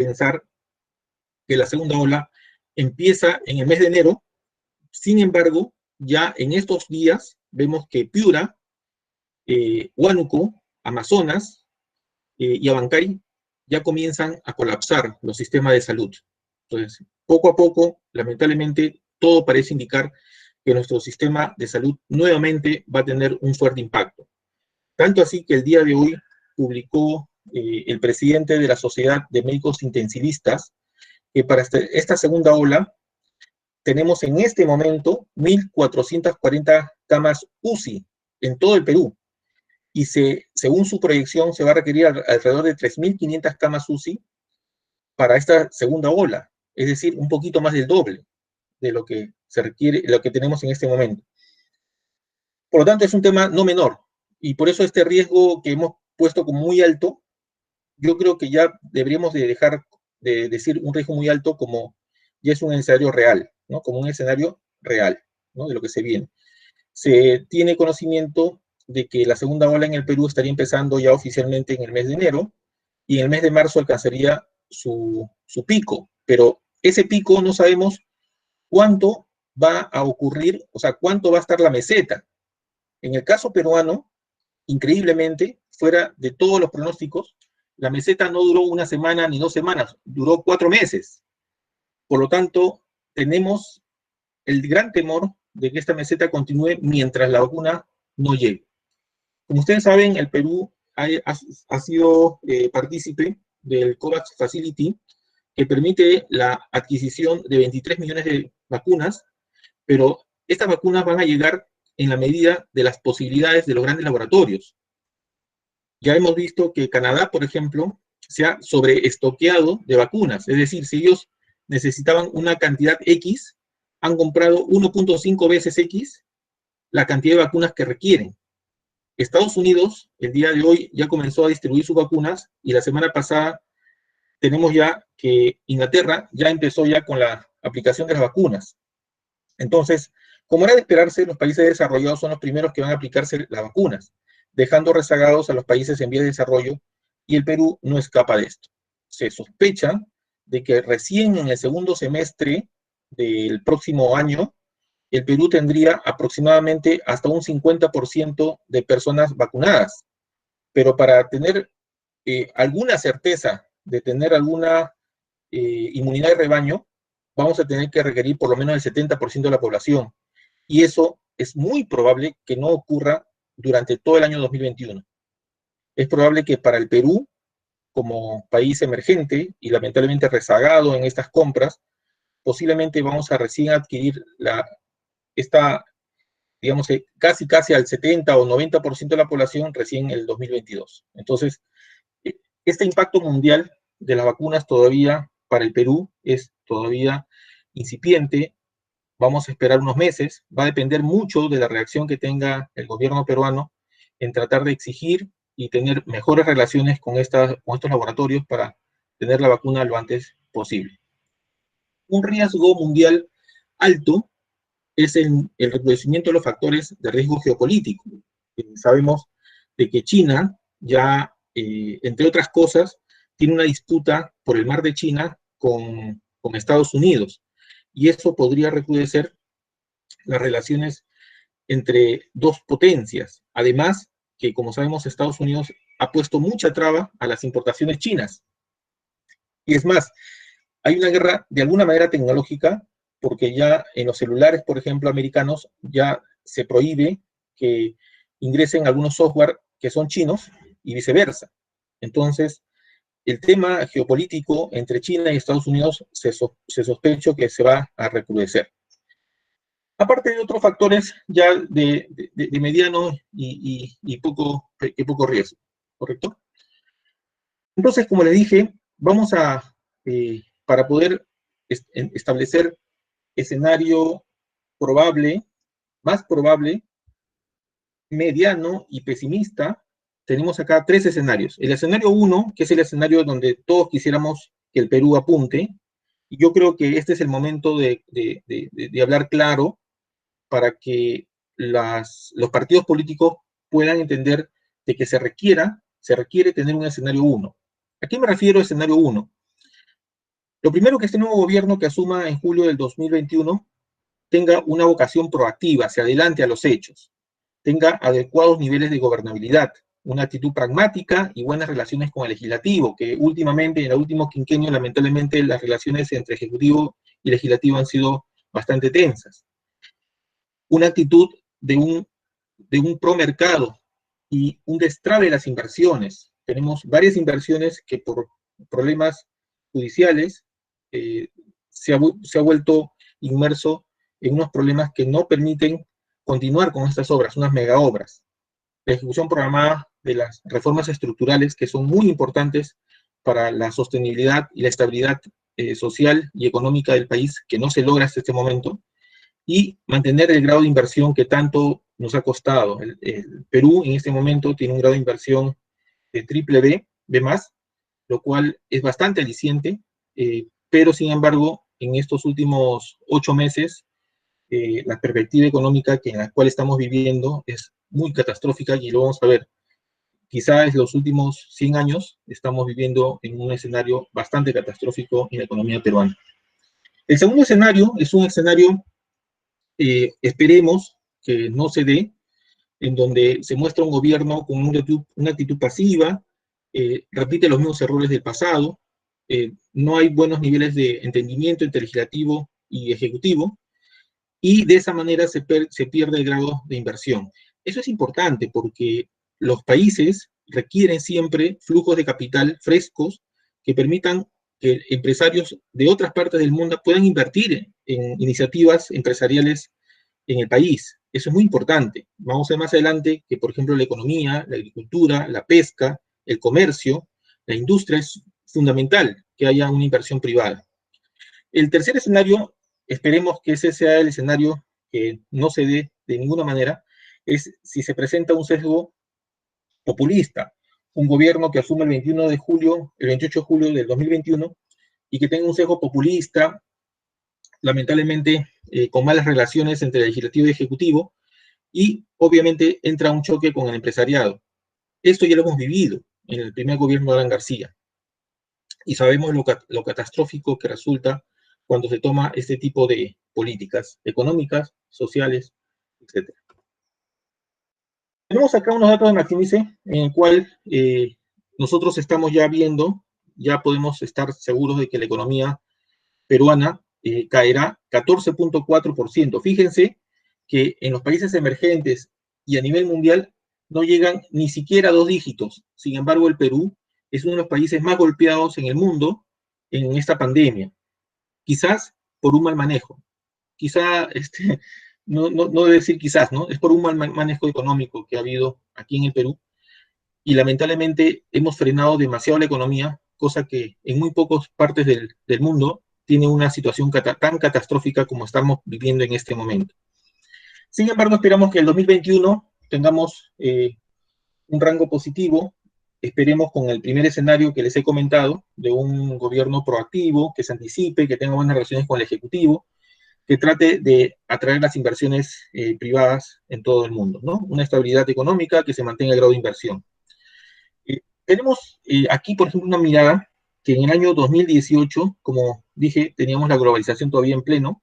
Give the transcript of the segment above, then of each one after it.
pensar que la segunda ola empieza en el mes de enero. Sin embargo, ya en estos días vemos que Piura, Huánuco, Amazonas y Abancay ya comienzan a colapsar los sistemas de salud. Entonces, poco a poco, lamentablemente, todo parece indicar que nuestro sistema de salud nuevamente va a tener un fuerte impacto. Tanto así que el día de hoy publicó el presidente de la Sociedad de Médicos Intensivistas que para esta segunda ola tenemos en este momento 1.440 camas UCI en todo el Perú. Y según su proyección se va a requerir alrededor de 3.500 camas UCI para esta segunda ola, es decir, un poquito más del doble de lo que se requiere, lo que tenemos en este momento. Por lo tanto, es un tema no menor, y por eso este riesgo que hemos puesto como muy alto, yo creo que ya deberíamos de dejar de decir un riesgo muy alto como ya es un escenario real, ¿no? Como un escenario real, ¿no? De lo que se viene. Se tiene conocimiento de que la segunda ola en el Perú estaría empezando ya oficialmente en el mes de enero, y en el mes de marzo alcanzaría su pico, pero ese pico no sabemos cuánto va a ocurrir, o sea, cuánto va a estar la meseta. En el caso peruano, increíblemente, fuera de todos los pronósticos, la meseta no duró una semana ni 2 semanas, duró 4 meses. Por lo tanto, tenemos el gran temor de que esta meseta continúe mientras la vacuna no llegue. Como ustedes saben, el Perú ha sido partícipe del COVAX Facility, que permite la adquisición de 23 millones de vacunas, pero estas vacunas van a llegar en la medida de las posibilidades de los grandes laboratorios. Ya hemos visto que Canadá, por ejemplo, se ha sobreestoqueado de vacunas, es decir, si ellos necesitaban una cantidad X, han comprado 1.5 veces X la cantidad de vacunas que requieren. Estados Unidos, el día de hoy, ya comenzó a distribuir sus vacunas, y la semana pasada tenemos ya que Inglaterra ya empezó ya con la aplicación de las vacunas. Entonces, como era de esperarse, los países desarrollados son los primeros que van a aplicarse las vacunas, dejando rezagados a los países en vías de desarrollo, y el Perú no escapa de esto. Se sospecha de que recién en el segundo semestre del próximo año, el Perú tendría aproximadamente hasta un 50% de personas vacunadas. Pero para tener alguna certeza de tener alguna inmunidad de rebaño, vamos a tener que requerir por lo menos el 70% de la población. Y eso es muy probable que no ocurra durante todo el año 2021. Es probable que para el Perú, como país emergente y lamentablemente rezagado en estas compras, posiblemente vamos a recién adquirir digamos, casi al 70 o 90% de la población recién en el 2022. Entonces, este impacto mundial de las vacunas todavía para el Perú es todavía incipiente. Vamos a esperar unos meses. Va a depender mucho de la reacción que tenga el gobierno peruano en tratar de exigir y tener mejores relaciones con estos laboratorios para tener la vacuna lo antes posible. Un riesgo mundial alto es el recrudecimiento de los factores de riesgo geopolítico. Sabemos de que China ya, entre otras cosas, tiene una disputa por el mar de China con Estados Unidos, y eso podría recrudecer las relaciones entre dos potencias. Además, que como sabemos, Estados Unidos ha puesto mucha traba a las importaciones chinas. Y es más, hay una guerra de alguna manera tecnológica, porque ya en los celulares, por ejemplo, americanos, ya se prohíbe que ingresen algunos software que son chinos y viceversa. Entonces, el tema geopolítico entre China y Estados Unidos se sospecha que se va a recrudecer. Aparte de otros factores ya de mediano y poco riesgo, ¿correcto? Entonces, como les dije, vamos a, para poder establecer escenario probable, más probable, mediano y pesimista, tenemos acá 3 escenarios. El escenario 1, que es el escenario donde todos quisiéramos que el Perú apunte, y yo creo que este es el momento de hablar claro para que los partidos políticos puedan entender de que se requiere tener un escenario 1. ¿A qué me refiero escenario 1? Lo primero, que este nuevo gobierno que asuma en julio del 2021 tenga una vocación proactiva, se adelante a los hechos, tenga adecuados niveles de gobernabilidad, una actitud pragmática y buenas relaciones con el legislativo, que últimamente, en el último quinquenio, lamentablemente, las relaciones entre ejecutivo y legislativo han sido bastante tensas. Una actitud de un pro-mercado y un destrabe de las inversiones. Tenemos varias inversiones que por problemas judiciales se ha vuelto inmerso en unos problemas que no permiten continuar con estas obras, unas megaobras. La ejecución programada de las reformas estructurales, que son muy importantes para la sostenibilidad y la estabilidad social y económica del país, que no se logra hasta este momento, y mantener el grado de inversión que tanto nos ha costado. El Perú en este momento tiene un grado de inversión de triple B, B+, lo cual es bastante aliciente, pero sin embargo, en estos últimos 8 meses, la perspectiva económica en la cual estamos viviendo es muy catastrófica, y lo vamos a ver. Quizá en los últimos 100 años estamos viviendo en un escenario bastante catastrófico en la economía peruana. El segundo escenario es un escenario, esperemos que no se dé, en donde se muestra un gobierno con una actitud pasiva, repite los mismos errores del pasado, no hay buenos niveles de entendimiento entre legislativo y ejecutivo, y de esa manera se pierde el grado de inversión. Eso es importante porque los países requieren siempre flujos de capital frescos que permitan que empresarios de otras partes del mundo puedan invertir en iniciativas empresariales en el país. Eso es muy importante. Vamos a ver más adelante que, por ejemplo, la economía, la agricultura, la pesca, el comercio, la industria, es fundamental que haya una inversión privada. El tercer escenario, esperemos que ese sea el escenario que no se dé de ninguna manera, es si se presenta un sesgo populista, un gobierno que asume el 21 de julio, el 28 de julio del 2021, y que tenga un sesgo populista, lamentablemente con malas relaciones entre el legislativo y ejecutivo, y obviamente entra un choque con el empresariado. Esto ya lo hemos vivido en el primer gobierno de Alan García, y sabemos lo catastrófico que resulta cuando se toma este tipo de políticas económicas, sociales, etc. Tenemos acá unos datos de Maximice en el cual nosotros estamos ya viendo, ya podemos estar seguros de que la economía peruana caerá 14.4%. Fíjense que en los países emergentes y a nivel mundial no llegan ni siquiera a 2 dígitos. Sin embargo, el Perú es uno de los países más golpeados en el mundo en esta pandemia. Quizás por un mal manejo. Quizá, no debe decir quizás, ¿no? Es por un mal manejo económico que ha habido aquí en el Perú, y lamentablemente hemos frenado demasiado la economía, cosa que en muy pocas partes del mundo tiene una situación tan catastrófica como estamos viviendo en este momento. Sin embargo, esperamos que el 2021 tengamos un rango positivo. Esperemos con el primer escenario que les he comentado, de un gobierno proactivo, que se anticipe, que tenga buenas relaciones con el Ejecutivo, que trate de atraer las inversiones privadas en todo el mundo, ¿no? Una estabilidad económica, que se mantenga el grado de inversión. Tenemos aquí, por ejemplo, una mirada que en el año 2018, como dije, teníamos la globalización todavía en pleno,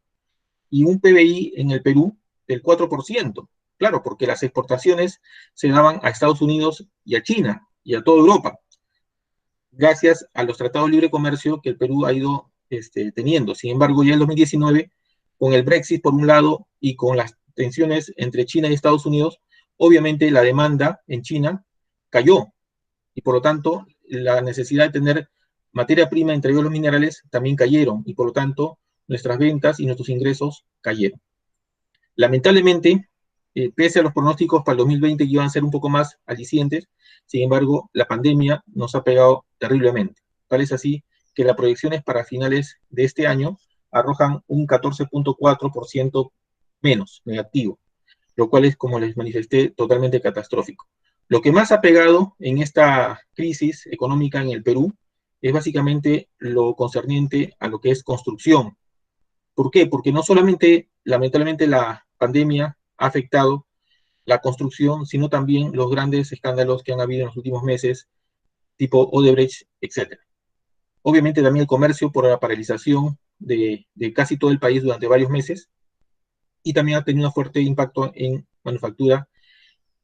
y un PBI en el Perú del 4%. Claro, porque las exportaciones se daban a Estados Unidos y a China y a toda Europa, gracias a los tratados de libre comercio que el Perú ha ido teniendo. Sin embargo, ya en 2019, con el Brexit por un lado y con las tensiones entre China y Estados Unidos, obviamente la demanda en China cayó, y por lo tanto la necesidad de tener materia prima, entre ellos los minerales, también cayeron, y por lo tanto nuestras ventas y nuestros ingresos cayeron. Lamentablemente, pese a los pronósticos para el 2020 que iban a ser un poco más alicientes, sin embargo, la pandemia nos ha pegado terriblemente. Tal es así que las proyecciones para finales de este año arrojan un 14.4% menos negativo, lo cual es, como les manifesté, totalmente catastrófico. Lo que más ha pegado en esta crisis económica en el Perú es básicamente lo concerniente a lo que es construcción. ¿Por qué? Porque no solamente, lamentablemente, la pandemia ha afectado la construcción, sino también los grandes escándalos que han habido en los últimos meses, tipo Odebrecht, etc. obviamente también el comercio por la paralización de casi todo el país durante varios meses, y también ha tenido un fuerte impacto en manufactura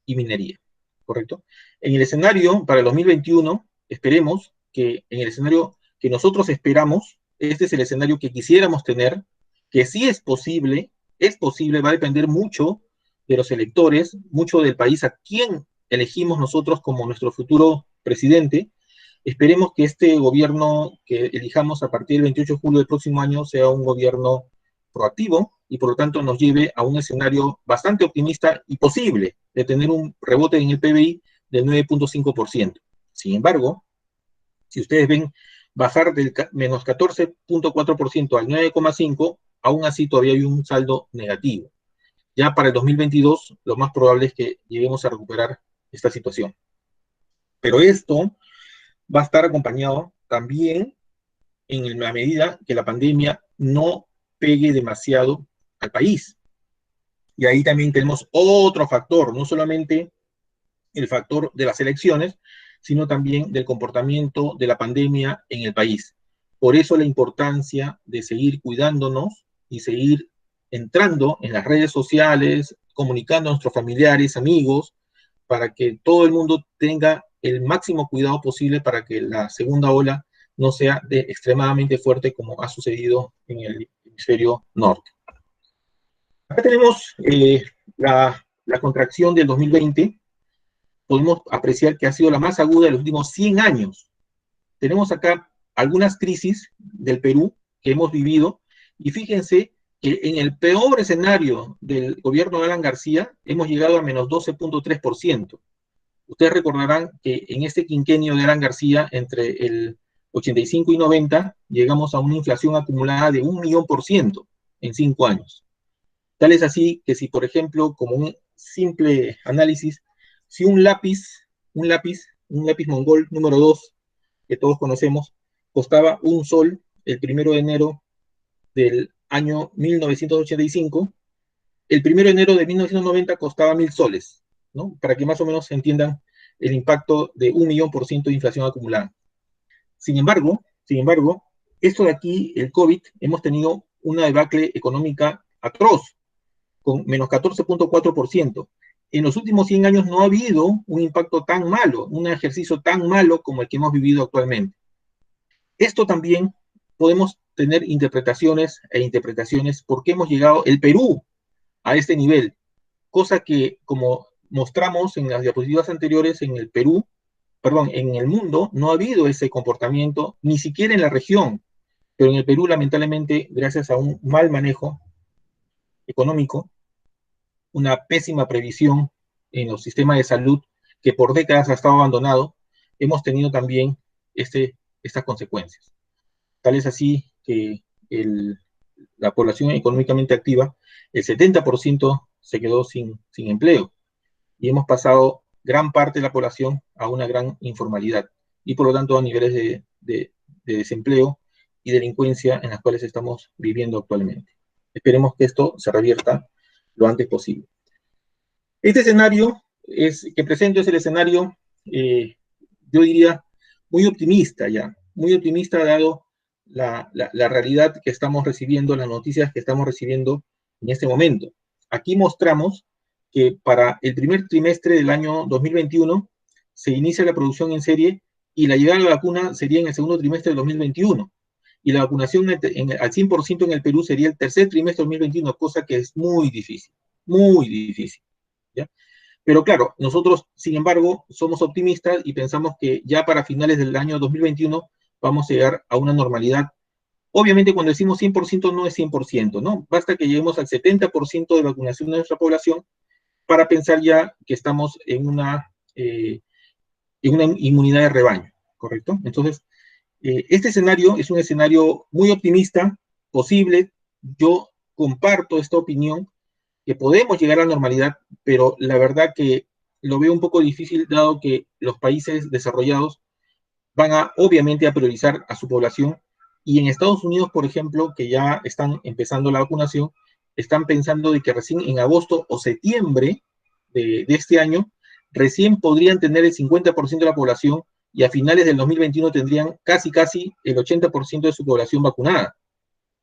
y minería, ¿correcto? En el escenario para el 2021, esperemos que en el escenario que nosotros esperamos, este es el escenario que quisiéramos tener, que sí es posible, va a depender mucho de los electores, mucho del país a quién elegimos nosotros como nuestro futuro presidente. Esperemos que este gobierno que elijamos a partir del 28 de julio del próximo año sea un gobierno proactivo y por lo tanto nos lleve a un escenario bastante optimista y posible de tener un rebote en el PBI del 9.5%. Sin embargo, si ustedes ven bajar del menos 14.4% al 9.5%, aún así todavía hay un saldo negativo. Ya para el 2022, lo más probable es que lleguemos a recuperar esta situación. Pero esto va a estar acompañado también en la medida que la pandemia no pegue demasiado al país. Y ahí también tenemos otro factor, no solamente el factor de las elecciones, sino también del comportamiento de la pandemia en el país. Por eso la importancia de seguir cuidándonos y seguir entrando en las redes sociales, comunicando a nuestros familiares, amigos, para que todo el mundo tenga el máximo cuidado posible para que la segunda ola no sea extremadamente fuerte como ha sucedido en el hemisferio norte. Acá tenemos la contracción del 2020. Podemos apreciar que ha sido la más aguda de los últimos 100 años. Tenemos acá algunas crisis del Perú que hemos vivido, y fíjense que en el peor escenario del gobierno de Alan García hemos llegado a menos 12.3%. Ustedes recordarán que en este quinquenio de Alan García, entre el 85 y 90, llegamos a una inflación acumulada de 1.000.000% en 5 años. Tal es así que si, por ejemplo, como un simple análisis, si un lápiz Mongol número 2, que todos conocemos, costaba un sol el 1 de enero del año 1985, el 1 de enero de 1990 costaba 1.000 soles, ¿no? Para que más o menos entiendan el impacto de 1.000.000% de inflación acumulada. Sin embargo, esto de aquí, el COVID, hemos tenido una debacle económica atroz, con menos 14.4%. En los últimos 100 años no ha habido un impacto tan malo, un ejercicio tan malo como el que hemos vivido actualmente. Esto también podemos tener interpretaciones por qué hemos llegado el Perú a este nivel, cosa que, como mostramos en las diapositivas anteriores, en el mundo no ha habido ese comportamiento, ni siquiera en la región, pero en el Perú, lamentablemente, gracias a un mal manejo económico, una pésima previsión en los sistemas de salud que por décadas ha estado abandonado, hemos tenido también estas consecuencias. Tal es así que la población económicamente activa, el 70% se quedó sin empleo, y hemos pasado gran parte de la población a una gran informalidad, y por lo tanto a niveles de desempleo y delincuencia en las cuales estamos viviendo actualmente. Esperemos que esto se revierta lo antes posible. Este escenario que presento es el escenario, yo diría, muy optimista ya, muy optimista dado la realidad que estamos recibiendo, las noticias que estamos recibiendo en este momento. Aquí mostramos que para el primer trimestre del año 2021 se inicia la producción en serie y la llegada de la vacuna sería en el segundo trimestre del 2021. Y la vacunación al 100% en el Perú sería el tercer trimestre del 2021, cosa que es muy difícil, muy difícil. ¿Ya? Pero claro, nosotros, sin embargo, somos optimistas y pensamos que ya para finales del año 2021 vamos a llegar a una normalidad. Obviamente, cuando decimos 100% no es 100%, ¿no? Basta que lleguemos al 70% de vacunación de nuestra población para pensar ya que estamos en una inmunidad de rebaño, ¿correcto? Entonces, este escenario es un escenario muy optimista, posible. Yo comparto esta opinión, que podemos llegar a la normalidad, pero la verdad que lo veo un poco difícil, dado que los países desarrollados van obviamente a priorizar a su población, y en Estados Unidos, por ejemplo, que ya están empezando la vacunación, están pensando de que recién en agosto o septiembre de este año, recién podrían tener el 50% de la población y a finales del 2021 tendrían casi el 80% de su población vacunada.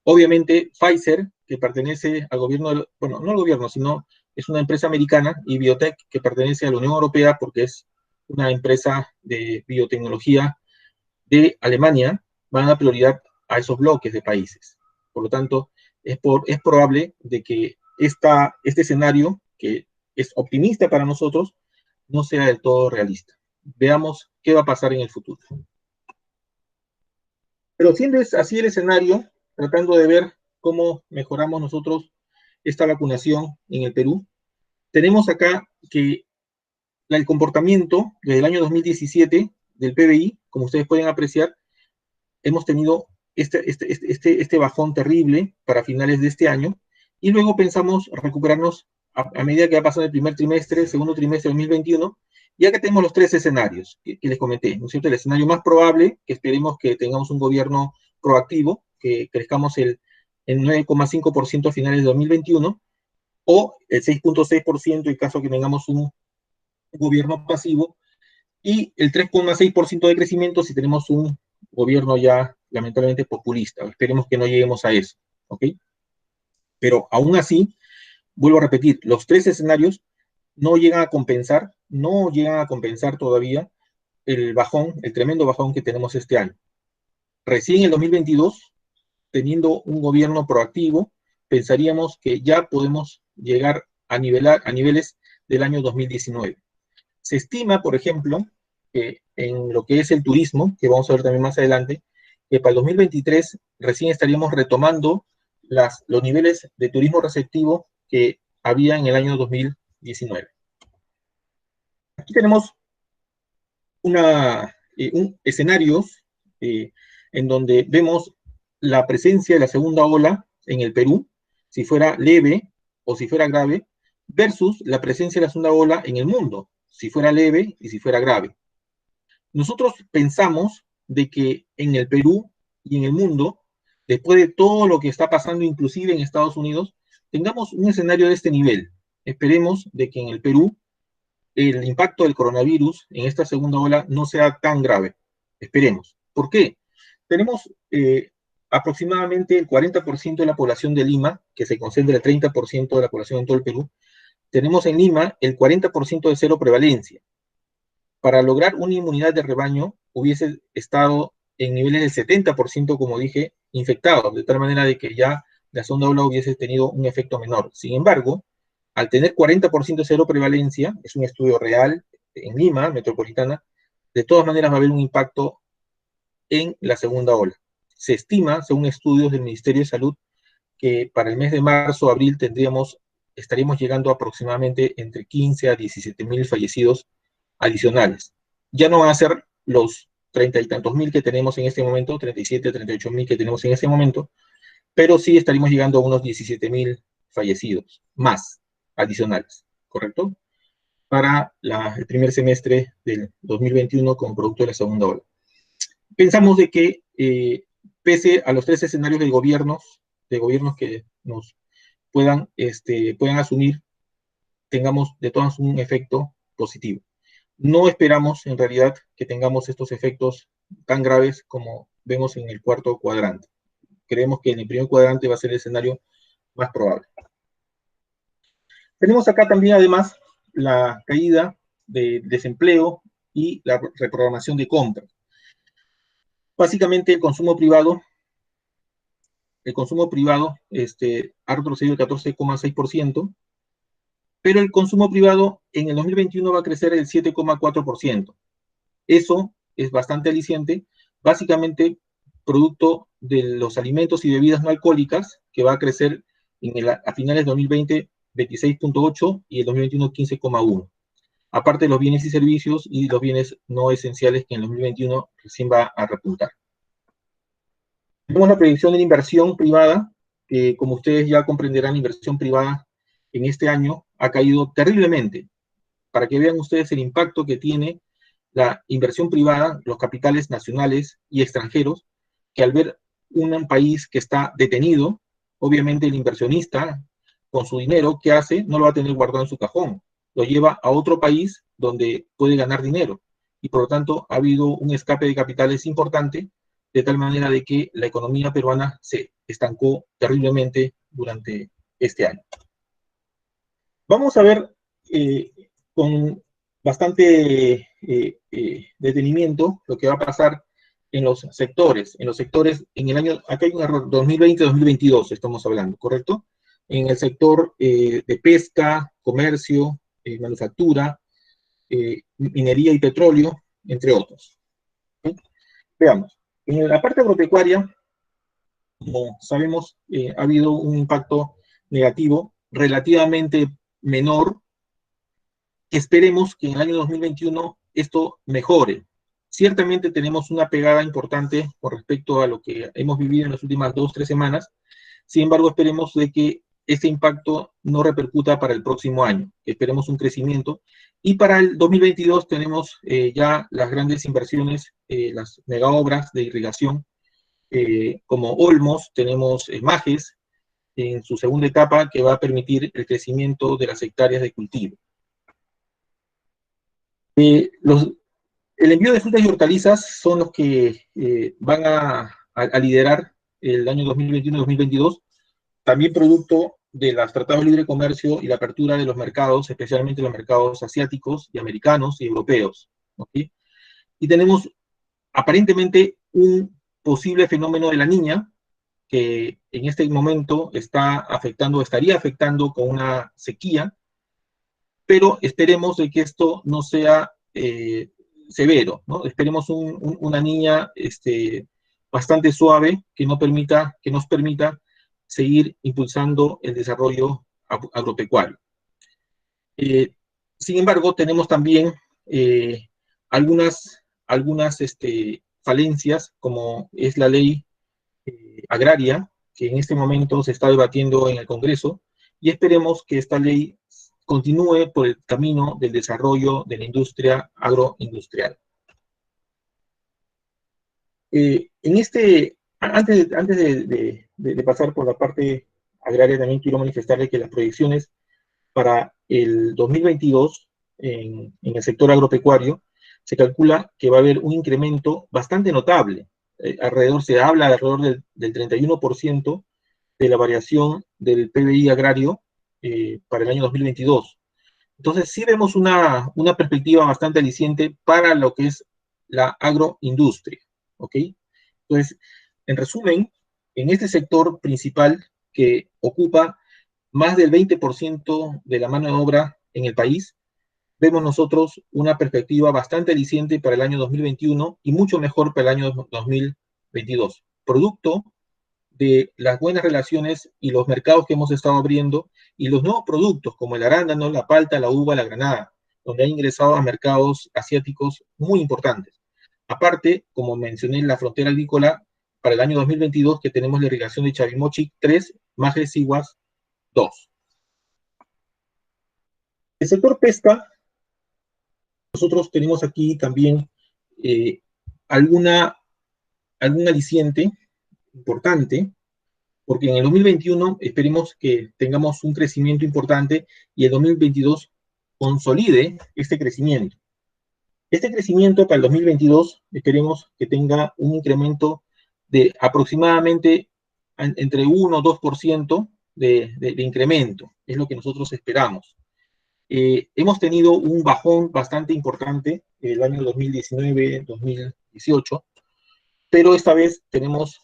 Obviamente, Pfizer, que pertenece al gobierno, bueno, no al gobierno, sino es una empresa americana, y BioNTech, que pertenece a la Unión Europea porque es una empresa de biotecnología de Alemania, van a dar prioridad a esos bloques de países. Por lo tanto, es probable de que este escenario, que es optimista para nosotros, no sea del todo realista. Veamos qué va a pasar en el futuro. Pero siendo así el escenario, tratando de ver cómo mejoramos nosotros esta vacunación en el Perú, tenemos acá que el comportamiento desde el año 2017 del PBI, como ustedes pueden apreciar, hemos tenido este bajón terrible para finales de este año, y luego pensamos recuperarnos a medida que va pasando el primer trimestre, segundo trimestre de 2021, ya que tenemos los tres escenarios que les comenté, ¿no es cierto? El escenario más probable, que esperemos que tengamos un gobierno proactivo, que crezcamos el 9,5% a finales de 2021, o el 6,6% en caso que tengamos un gobierno pasivo, y el 3,6% de crecimiento si tenemos un gobierno ya lamentablemente populista. Esperemos que no lleguemos a eso, ¿ok? Pero aún así, vuelvo a repetir, los tres escenarios no llegan a compensar todavía el bajón, el tremendo bajón que tenemos este año. Recién en el 2022, teniendo un gobierno proactivo, pensaríamos que ya podemos llegar a niveles del año 2019. Se estima, por ejemplo, que en lo que es el turismo, que vamos a ver también más adelante, que para el 2023 recién estaríamos retomando los niveles de turismo receptivo que había en el año 2019. Aquí tenemos escenarios en donde vemos la presencia de la segunda ola en el Perú, si fuera leve o si fuera grave, versus la presencia de la segunda ola en el mundo, si fuera leve y si fuera grave. Nosotros pensamos de que en el Perú y en el mundo, después de todo lo que está pasando, inclusive en Estados Unidos, tengamos un escenario de este nivel. Esperemos de que en el Perú el impacto del coronavirus en esta segunda ola no sea tan grave. Esperemos. ¿Por qué? Tenemos aproximadamente el 40% de la población de Lima, que se concentra el 30% de la población en todo el Perú. Tenemos en Lima el 40% de cero prevalencia. Para lograr una inmunidad de rebaño, hubiese estado en niveles del 70%, como dije, infectados, de tal manera de que ya la segunda ola hubiese tenido un efecto menor. Sin embargo, al tener 40% de cero prevalencia, es un estudio real en Lima, metropolitana, de todas maneras va a haber un impacto en la segunda ola. Se estima, según estudios del Ministerio de Salud, que para el mes de marzo o abril estaríamos llegando aproximadamente entre 15 a 17 mil fallecidos adicionales. Ya no van a ser los 30 y tantos mil que tenemos en este momento, 37, 38 mil que tenemos en este momento, pero sí estaríamos llegando a unos 17 mil fallecidos más adicionales, ¿correcto? Para el primer semestre del 2021 como producto de la segunda ola. Pensamos de que pese a los tres escenarios de gobiernos que nos puedan asumir, tengamos de todas un efecto positivo. No esperamos en realidad que tengamos estos efectos tan graves como vemos en el cuarto cuadrante. Creemos que en el primer cuadrante va a ser el escenario más probable. Tenemos acá también además la caída de desempleo y la reprogramación de compras. Básicamente el consumo privado ha retrocedido el 14,6%, pero el consumo privado en el 2021 va a crecer el 7,4%. Eso es bastante aliciente, básicamente producto de los alimentos y bebidas no alcohólicas, que va a crecer a finales de 2020 26,8 y el 2021 15,1. Aparte de los bienes y servicios y los bienes no esenciales que en el 2021 recién va a repuntar. Tenemos la predicción de la inversión privada, que como ustedes ya comprenderán, la inversión privada en este año ha caído terriblemente. Para que vean ustedes el impacto que tiene la inversión privada, los capitales nacionales y extranjeros, que al ver un país que está detenido, obviamente el inversionista, con su dinero, ¿qué hace? No lo va a tener guardado en su cajón, lo lleva a otro país donde puede ganar dinero. y por lo tanto ha habido un escape de capitales importante, de tal manera de que la economía peruana se estancó terriblemente durante este año. Vamos a ver con bastante detenimiento lo que va a pasar en los sectores. En los sectores, en el año, acá hay un error, 2020-2022 estamos hablando, ¿correcto? En el sector de pesca, comercio, manufactura, minería y petróleo, entre otros. ¿Sí? Veamos. En la parte agropecuaria, como sabemos, ha habido un impacto negativo relativamente menor. Esperemos que en el año 2021 esto mejore. Ciertamente tenemos una pegada importante con respecto a lo que hemos vivido en las últimas 2 o 3 semanas. Sin embargo, esperemos de que este impacto no repercuta para el próximo año. Esperemos un crecimiento. Y para el 2022 tenemos ya las grandes inversiones, las megaobras de irrigación, como Olmos, tenemos Majes en su segunda etapa, que va a permitir el crecimiento de las hectáreas de cultivo. El envío de frutas y hortalizas son los que van a liderar el año 2021-2022, también producto de los tratados de libre comercio y la apertura de los mercados, especialmente los mercados asiáticos y americanos y europeos. ¿Okay? Y tenemos aparentemente un posible fenómeno de la niña, que en este momento estaría afectando con una sequía, pero esperemos de que esto no sea severo, ¿no? Esperemos una niña bastante suave que nos permita seguir impulsando el desarrollo agropecuario. Sin embargo, tenemos también algunas falencias, como es la ley agraria, que en este momento se está debatiendo en el Congreso, y esperemos que esta ley continúe por el camino del desarrollo de la industria agroindustrial. Antes de pasar por la parte agraria, también quiero manifestarle que las proyecciones para el 2022 en el sector agropecuario se calcula que va a haber un incremento bastante notable. Se habla de alrededor del 31% de la variación del PBI agrario para el año 2022. Entonces, sí vemos una perspectiva bastante aliciente para lo que es la agroindustria, ¿ok? Entonces, en resumen, en este sector principal que ocupa más del 20% de la mano de obra en el país, vemos nosotros una perspectiva bastante aliciente para el año 2021 y mucho mejor para el año 2022, producto de las buenas relaciones y los mercados que hemos estado abriendo y los nuevos productos como el arándano, la palta, la uva, la granada, donde ha ingresado a mercados asiáticos muy importantes. Aparte, como mencioné, en la frontera agrícola para el año 2022 que tenemos la irrigación de Chavimochic 3, Majes Siguas 2. El sector pesca, nosotros tenemos aquí también algún aliciente importante, porque en el 2021 esperemos que tengamos un crecimiento importante y el 2022 consolide este crecimiento. Este crecimiento para el 2022 esperemos que tenga un incremento de aproximadamente entre 1 o 2% de incremento, es lo que nosotros esperamos. Hemos tenido un bajón bastante importante el año 2019-2018, pero esta vez tenemos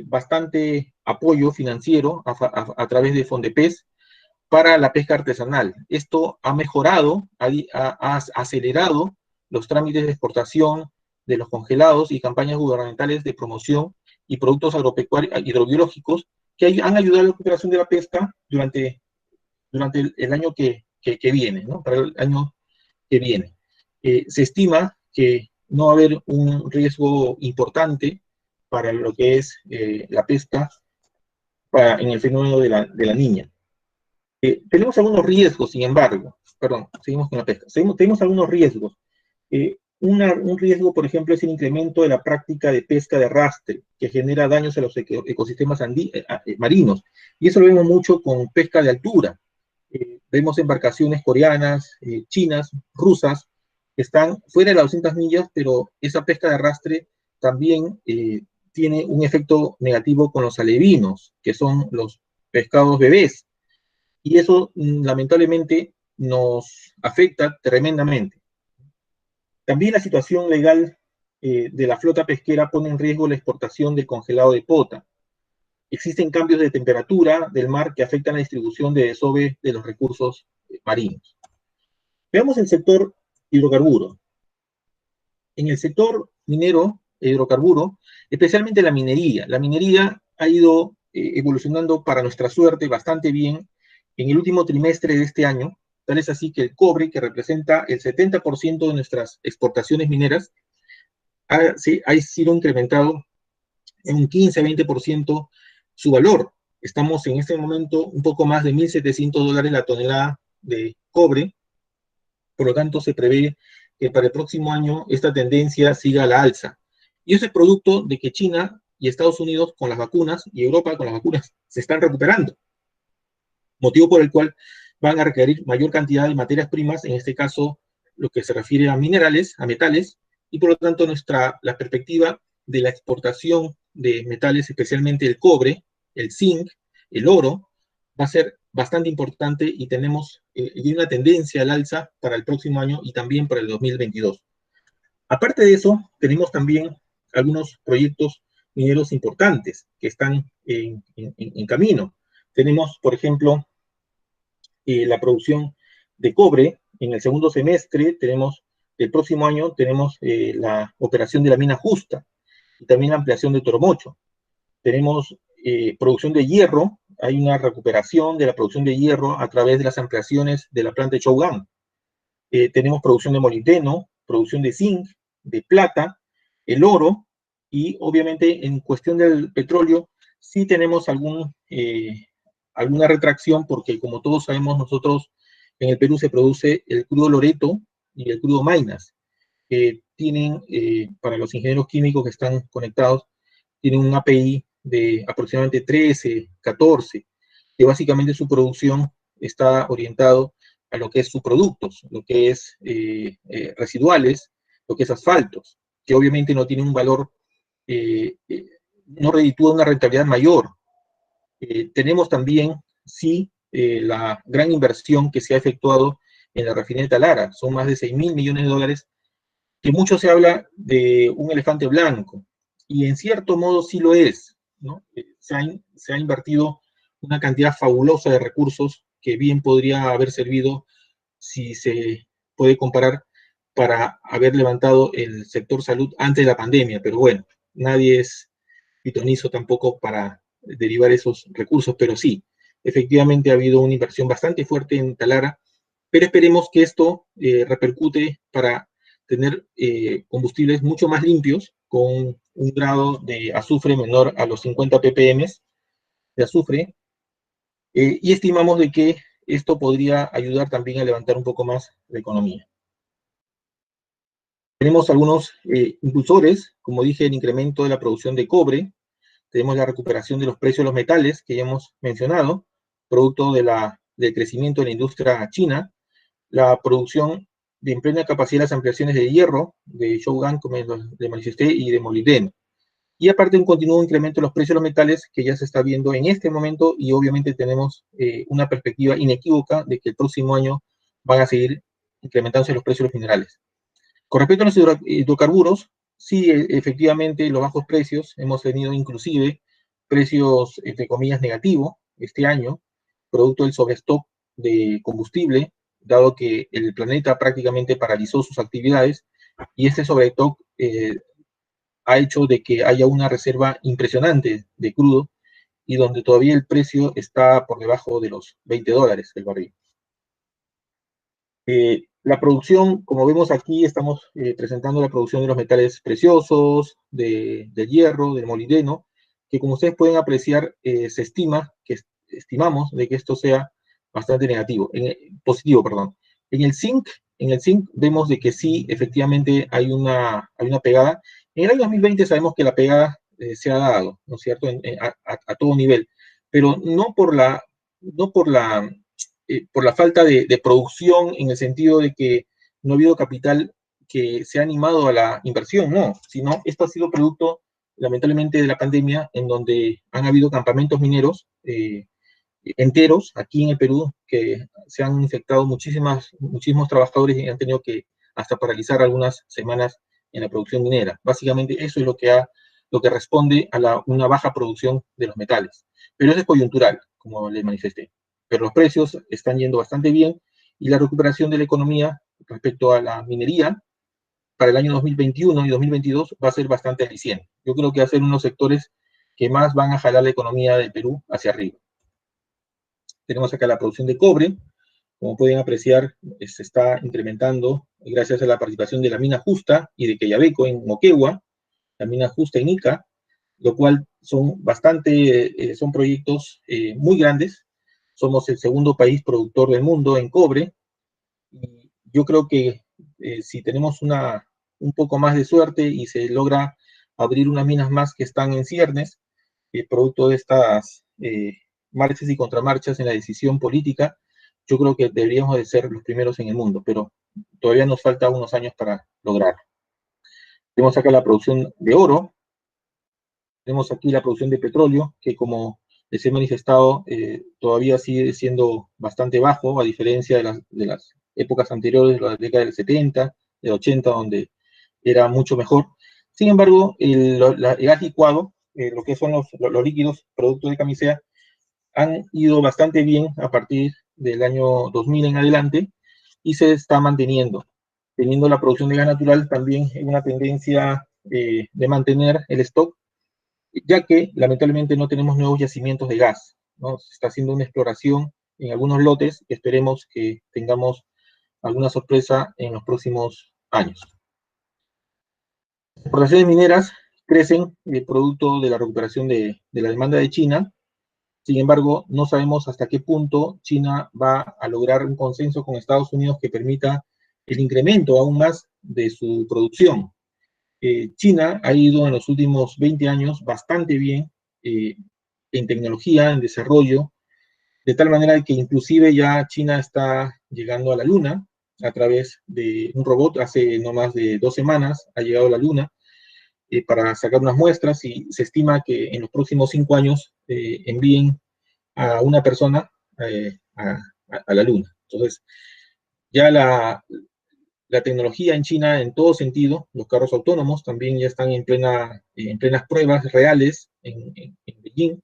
bastante apoyo financiero a través de Fondepes para la pesca artesanal. Esto ha mejorado, ha acelerado los trámites de exportación de los congelados y campañas gubernamentales de promoción y productos agropecuarios hidrobiológicos que han ayudado a la recuperación de la pesca durante el año que viene, ¿no? Para el año que viene. Se estima que no va a haber un riesgo importante para lo que es la pesca en el fenómeno de la niña. Tenemos algunos riesgos, sin embargo, perdón, seguimos con la pesca. Tenemos algunos riesgos. Un riesgo, por ejemplo, es el incremento de la práctica de pesca de arrastre, que genera daños a los ecosistemas marinos. Y eso lo vemos mucho con pesca de altura. Vemos embarcaciones coreanas, chinas, rusas, están fuera de las 200 millas, pero esa pesca de arrastre también tiene un efecto negativo con los alevinos, que son los pescados bebés, y eso lamentablemente nos afecta tremendamente. También la situación legal de la flota pesquera pone en riesgo la exportación del congelado de pota. Existen cambios de temperatura del mar que afectan la distribución de desove de los recursos marinos. Veamos el sector hidrocarburo. En el sector minero, hidrocarburo, especialmente la minería ha ido evolucionando para nuestra suerte bastante bien en el último trimestre de este año. Tal es así que el cobre, que representa el 70% de nuestras exportaciones mineras, ha sido incrementado en un 15-20% su valor. Estamos en este momento un poco más de $1.700 la tonelada de cobre, por lo tanto se prevé que para el próximo año esta tendencia siga a la alza. Y eso es producto de que China y Estados Unidos con las vacunas y Europa con las vacunas se están recuperando, motivo por el cual van a requerir mayor cantidad de materias primas, en este caso lo que se refiere a minerales, a metales, y por lo tanto la perspectiva de la exportación de metales, especialmente el cobre, el zinc, el oro, va a ser bastante importante y tenemos una tendencia al alza para el próximo año y también para el 2022. Aparte de eso, tenemos también algunos proyectos mineros importantes que están en camino. Tenemos, por ejemplo, la producción de cobre. En el segundo semestre tenemos, el próximo año tenemos la operación de la mina Justa y también la ampliación de Toromocho. Tenemos producción de hierro, hay una recuperación de la producción de hierro a través de las ampliaciones de la planta de Chougan. Tenemos producción de molibdeno, producción de zinc, de plata, el oro, y obviamente en cuestión del petróleo sí tenemos alguna retracción, porque como todos sabemos nosotros en el Perú se produce el crudo Loreto y el crudo Maynas, que tienen, para los ingenieros químicos que están conectados, tienen un API de aproximadamente 13, 14, que básicamente su producción está orientado a lo que es subproductos, lo que es residuales, lo que es asfaltos, que obviamente no tiene un valor, no reditúa una rentabilidad mayor. Tenemos también, sí, la gran inversión que se ha efectuado en la refinería de Talara, son más de 6.000 millones de dólares, que mucho se habla de un elefante blanco, y en cierto modo sí lo es, ¿no? Se ha invertido una cantidad fabulosa de recursos que bien podría haber servido, si se puede comparar, para haber levantado el sector salud antes de la pandemia, pero bueno, nadie es pitonizo tampoco para derivar esos recursos, pero sí, efectivamente ha habido una inversión bastante fuerte en Talara, pero esperemos que esto repercute para tener combustibles mucho más limpios, con un grado de azufre menor a los 50 ppm de azufre, y estimamos de que esto podría ayudar también a levantar un poco más la economía. Tenemos algunos impulsores, como dije, el incremento de la producción de cobre, tenemos la recuperación de los precios de los metales, que ya hemos mencionado, producto del crecimiento de la industria china, la producción en plena capacidad de las ampliaciones de hierro, de Shougan, como le manifesté, y de molibdeno. Y aparte un continuo incremento de los precios de los metales que ya se está viendo en este momento, y obviamente tenemos una perspectiva inequívoca de que el próximo año van a seguir incrementándose los precios de los minerales. Con respecto a los hidrocarburos, sí, efectivamente, los bajos precios, hemos tenido inclusive precios, entre comillas, negativos este año, producto del sobrestock de combustible, dado que el planeta prácticamente paralizó sus actividades, y este sobrestock ha hecho de que haya una reserva impresionante de crudo, y donde todavía el precio está por debajo de los $20 el barril. La producción, como vemos aquí, estamos presentando la producción de los metales preciosos, del hierro, del molibdeno, que como ustedes pueden apreciar, estimamos de que esto sea bastante positivo, perdón. En el zinc vemos de que sí, efectivamente hay una pegada. En el año 2020 sabemos que la pegada se ha dado, ¿no es cierto?, a todo nivel, pero no por la falta de producción, en el sentido de que no ha habido capital que se ha animado a la inversión, no, sino esto ha sido producto, lamentablemente, de la pandemia, en donde han habido campamentos mineros enteros aquí en el Perú que se han infectado muchísimos trabajadores y han tenido que hasta paralizar algunas semanas en la producción minera. Básicamente eso es lo que responde a una baja producción de los metales. Pero eso es coyuntural, como les manifesté. Pero los precios están yendo bastante bien y la recuperación de la economía respecto a la minería para el año 2021 y 2022 va a ser bastante aliciente. Yo creo que va a ser unos sectores que más van a jalar la economía del Perú hacia arriba. Tenemos acá la producción de cobre. Como pueden apreciar, se está incrementando gracias a la participación de la mina Justa y de Quellaveco en Moquegua, la mina Justa en Ica, lo cual son son proyectos muy grandes. Somos el segundo país productor del mundo en cobre. Y yo creo que si tenemos un poco más de suerte y se logra abrir unas minas más que están en ciernes, producto de estas marchas y contramarchas en la decisión política, yo creo que deberíamos de ser los primeros en el mundo, pero todavía nos falta unos años para lograrlo. Tenemos acá la producción de oro, tenemos aquí la producción de petróleo, que como les he manifestado, todavía sigue siendo bastante bajo, a diferencia de las épocas anteriores, la década del 70, del 80, donde era mucho mejor. Sin embargo, el gas licuado, lo que son los líquidos, producto de camisea, han ido bastante bien a partir del año 2000 en adelante y se está manteniendo, teniendo la producción de gas natural también en una tendencia de mantener el stock, ya que lamentablemente no tenemos nuevos yacimientos de gas, ¿no? Se está haciendo una exploración en algunos lotes y esperemos que tengamos alguna sorpresa en los próximos años. Las exportaciones mineras crecen producto de la recuperación de la demanda de China. Sin embargo, no sabemos hasta qué punto China va a lograr un consenso con Estados Unidos que permita el incremento aún más de su producción. China ha ido en los últimos 20 años bastante bien en tecnología, en desarrollo, de tal manera que inclusive ya China está llegando a la Luna a través de un robot. Hace no más de 2 semanas ha llegado a la Luna para sacar unas muestras y se estima que en los próximos 5 años envíen a una persona a la Luna. Entonces, ya la tecnología en China en todo sentido, los carros autónomos también ya están en plenas pruebas reales en Beijing.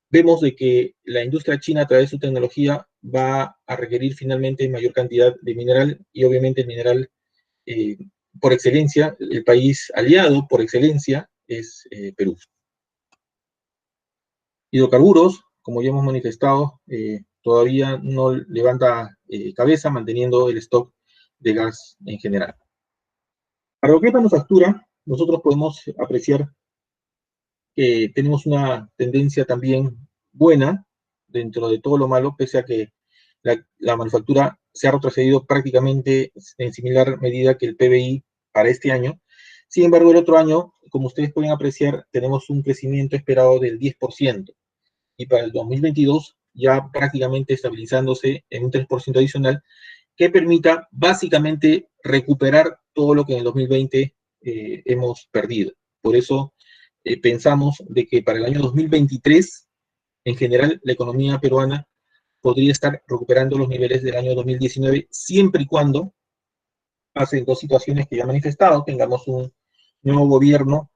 Vemos de que la industria china a través de su tecnología va a requerir finalmente mayor cantidad de mineral y obviamente el mineral por excelencia, el país aliado por excelencia es Perú. Hidrocarburos, como ya hemos manifestado, todavía no levanta cabeza manteniendo el stock de gas en general. Para lo que es manufactura, nosotros podemos apreciar que tenemos una tendencia también buena dentro de todo lo malo, pese a que la manufactura se ha retrocedido prácticamente en similar medida que el PBI para este año. Sin embargo, el otro año, como ustedes pueden apreciar, tenemos un crecimiento esperado del 10%. Y para el 2022 ya prácticamente estabilizándose en un 3% adicional, que permita básicamente recuperar todo lo que en el 2020 hemos perdido. Por eso pensamos de que para el año 2023, en general, la economía peruana podría estar recuperando los niveles del año 2019, siempre y cuando pasen dos situaciones que ya he manifestado, tengamos un nuevo gobierno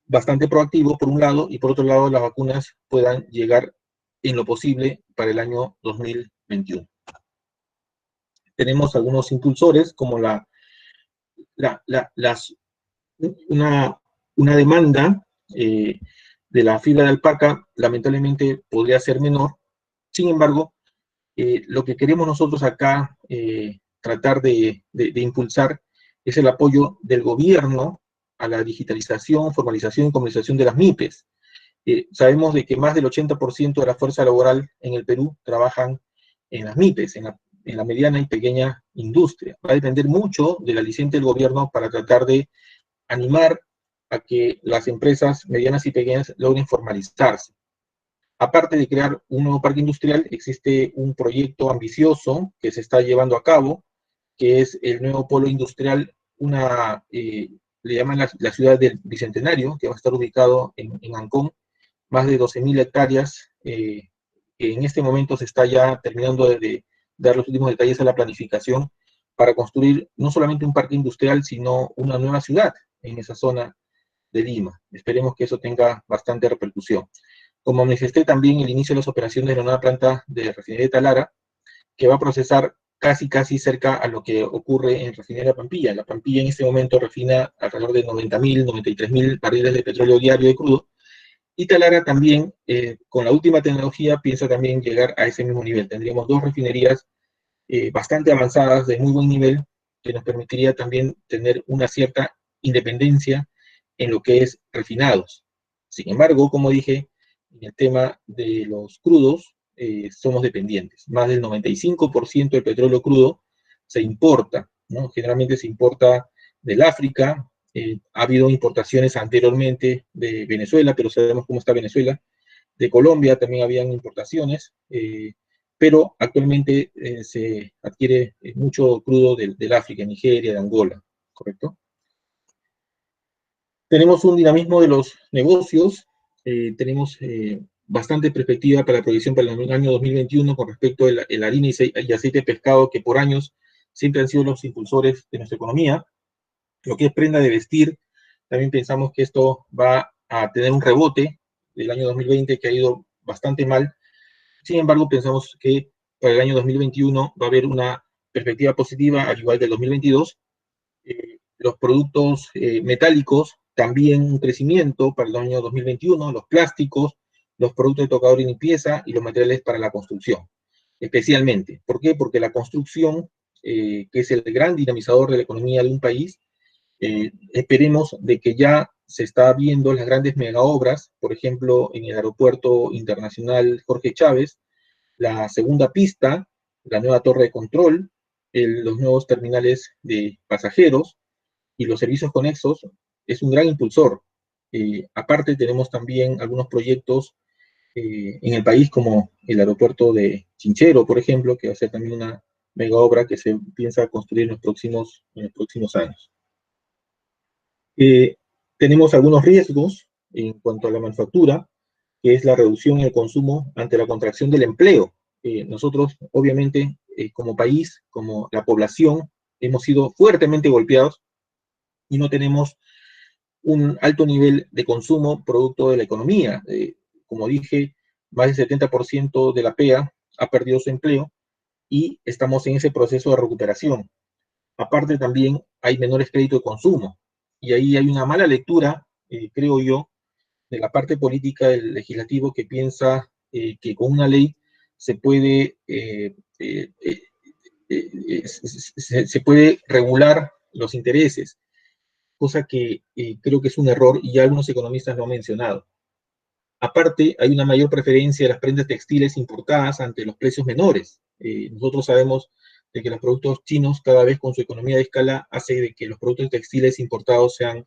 bastante proactivo, por un lado, y por otro lado, las vacunas puedan llegar en lo posible para el año 2021. Tenemos algunos impulsores, como una demanda de la fibra de alpaca, lamentablemente podría ser menor. Sin embargo, lo que queremos nosotros acá tratar de impulsar es el apoyo del gobierno a la digitalización, formalización y comercialización de las MIPES. Sabemos de que más del 80% de la fuerza laboral en el Perú trabajan en las MIPES, en la mediana y pequeña industria. Va a depender mucho del aliciente del gobierno para tratar de animar a que las empresas medianas y pequeñas logren formalizarse. Aparte de crear un nuevo parque industrial, existe un proyecto ambicioso que se está llevando a cabo que es el nuevo polo industrial, le llaman la ciudad del Bicentenario, que va a estar ubicado en Ancón, más de 12.000 hectáreas, que en este momento se está ya terminando de dar los últimos detalles a la planificación para construir no solamente un parque industrial, sino una nueva ciudad en esa zona de Lima. Esperemos que eso tenga bastante repercusión. Como manifesté también el inicio de las operaciones de la nueva planta de refinería de Talara, que va a procesar casi cerca a lo que ocurre en Refinería Pampilla. La Pampilla en este momento refina alrededor de 90.000, 93.000 barriles de petróleo diario de crudo, y Talara también, con la última tecnología, piensa también llegar a ese mismo nivel. Tendríamos dos refinerías bastante avanzadas, de muy buen nivel, que nos permitiría también tener una cierta independencia en lo que es refinados. Sin embargo, como dije, en el tema de los crudos, somos dependientes. Más del 95% del petróleo crudo se importa, ¿no? Generalmente se importa del África. Ha habido importaciones anteriormente de Venezuela, pero sabemos cómo está Venezuela. De Colombia también habían importaciones, pero actualmente se adquiere mucho crudo del África, Nigeria, de Angola, ¿correcto? Tenemos un dinamismo de los negocios, tenemos bastante perspectiva para la proyección para el año 2021 con respecto a la harina y aceite de pescado, que por años siempre han sido los impulsores de nuestra economía. Lo que es prenda de vestir, también pensamos que esto va a tener un rebote del año 2020 que ha ido bastante mal. Sin embargo, pensamos que para el año 2021 va a haber una perspectiva positiva, al igual que el 2022. Los productos metálicos, también un crecimiento para el año 2021, los plásticos, los productos de tocador y limpieza y los materiales para la construcción, especialmente. ¿Por qué? Porque la construcción, que es el gran dinamizador de la economía de un país, esperemos de que ya se está viendo las grandes megaobras, por ejemplo, en el Aeropuerto Internacional Jorge Chávez, la segunda pista, la nueva torre de control, los nuevos terminales de pasajeros y los servicios conexos, es un gran impulsor. Aparte, tenemos también algunos proyectos en el país, como el aeropuerto de Chinchero, por ejemplo, que va a ser también una mega obra que se piensa construir en los próximos años. Tenemos algunos riesgos en cuanto a la manufactura, que es la reducción en el consumo ante la contracción del empleo. Nosotros, obviamente, como país, como la población, hemos sido fuertemente golpeados y no tenemos un alto nivel de consumo producto de la economía. Como dije, más del 70% de la PEA ha perdido su empleo y estamos en ese proceso de recuperación. Aparte, también hay menores créditos de consumo, y ahí hay una mala lectura, creo yo, de la parte política del legislativo, que piensa que con una ley se puede, se puede regular los intereses, cosa que creo que es un error y ya algunos economistas lo han mencionado. Aparte, hay una mayor preferencia de las prendas textiles importadas ante los precios menores. Nosotros sabemos de que los productos chinos, cada vez con su economía de escala, hace de que los productos textiles importados sean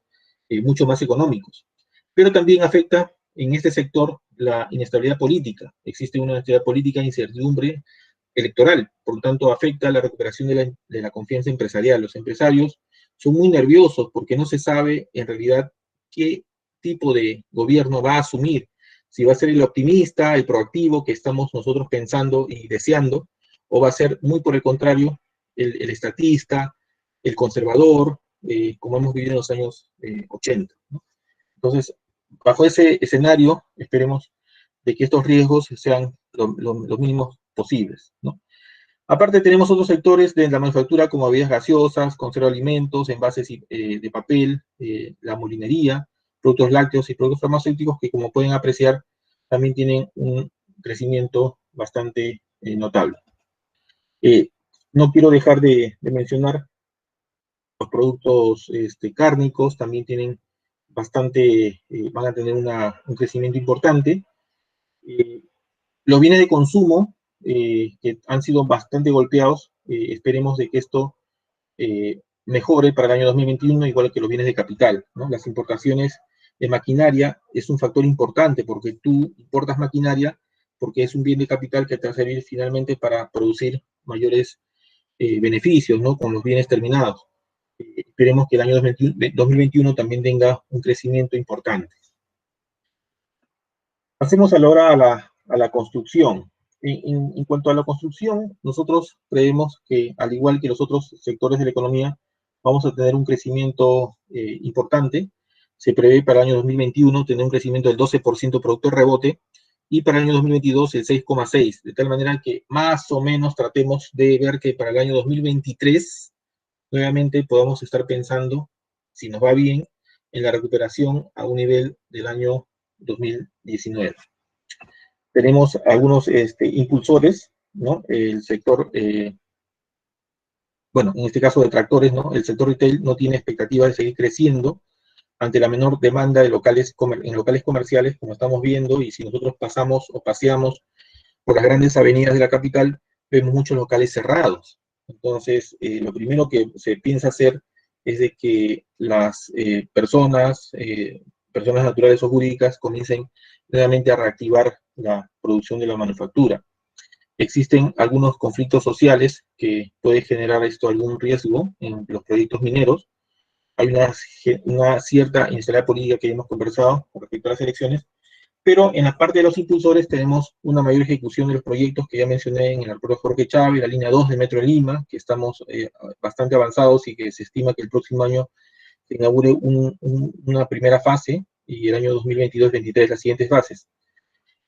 mucho más económicos. Pero también afecta en este sector la inestabilidad política. Existe una inestabilidad política e incertidumbre electoral, por lo tanto afecta la recuperación de la confianza empresarial. Los empresarios son muy nerviosos porque no se sabe en realidad qué tipo de gobierno va a asumir, si va a ser el optimista, el proactivo que estamos nosotros pensando y deseando, o va a ser muy por el contrario, el estatista, el conservador, como hemos vivido en los años 80, ¿no? Entonces, bajo ese escenario, esperemos de que estos riesgos sean los mínimos posibles, ¿no? Aparte, tenemos otros sectores de la manufactura, como bebidas gaseosas, conserva de alimentos, envases de papel, la molinería, productos lácteos y productos farmacéuticos, que, como pueden apreciar, también tienen un crecimiento bastante notable. No quiero dejar de mencionar los productos cárnicos, también tienen bastante, van a tener un crecimiento importante. Los bienes de consumo, que han sido bastante golpeados, esperemos de que esto mejore para el año 2021, igual que los bienes de capital, ¿no? Las importaciones de maquinaria es un factor importante, porque tú importas maquinaria porque es un bien de capital que te va a servir finalmente para producir mayores beneficios, ¿no? Con los bienes terminados. Esperemos que el año 2021 también tenga un crecimiento importante. Pasemos ahora a la construcción. En cuanto a la construcción, nosotros creemos que, al igual que los otros sectores de la economía, vamos a tener un crecimiento importante. Se prevé para el año 2021 tener un crecimiento del 12% producto de rebote, y para el año 2022 el 6,6%, de tal manera que más o menos tratemos de ver que para el año 2023 nuevamente podamos estar pensando, si nos va bien, en la recuperación a un nivel del año 2019. Tenemos algunos impulsores, ¿no? El sector, bueno, en este caso de tractores, ¿no? El sector retail no tiene expectativa de seguir creciendo ante la menor demanda de en locales comerciales, como estamos viendo, y si nosotros pasamos o paseamos por las grandes avenidas de la capital, vemos muchos locales cerrados. Entonces, lo primero que se piensa hacer es de que las personas naturales o jurídicas, comiencen nuevamente a reactivar la producción de la manufactura. Existen algunos conflictos sociales que puede generar esto algún riesgo en los proyectos mineros. Hay una cierta inestabilidad política que hemos conversado con respecto a las elecciones, pero en la parte de los impulsores tenemos una mayor ejecución de los proyectos que ya mencioné en el aeropuerto Jorge Chávez, la línea 2 del Metro de Lima, que estamos bastante avanzados y que se estima que el próximo año se inaugure una primera fase, y el año 2022-2023 las siguientes fases.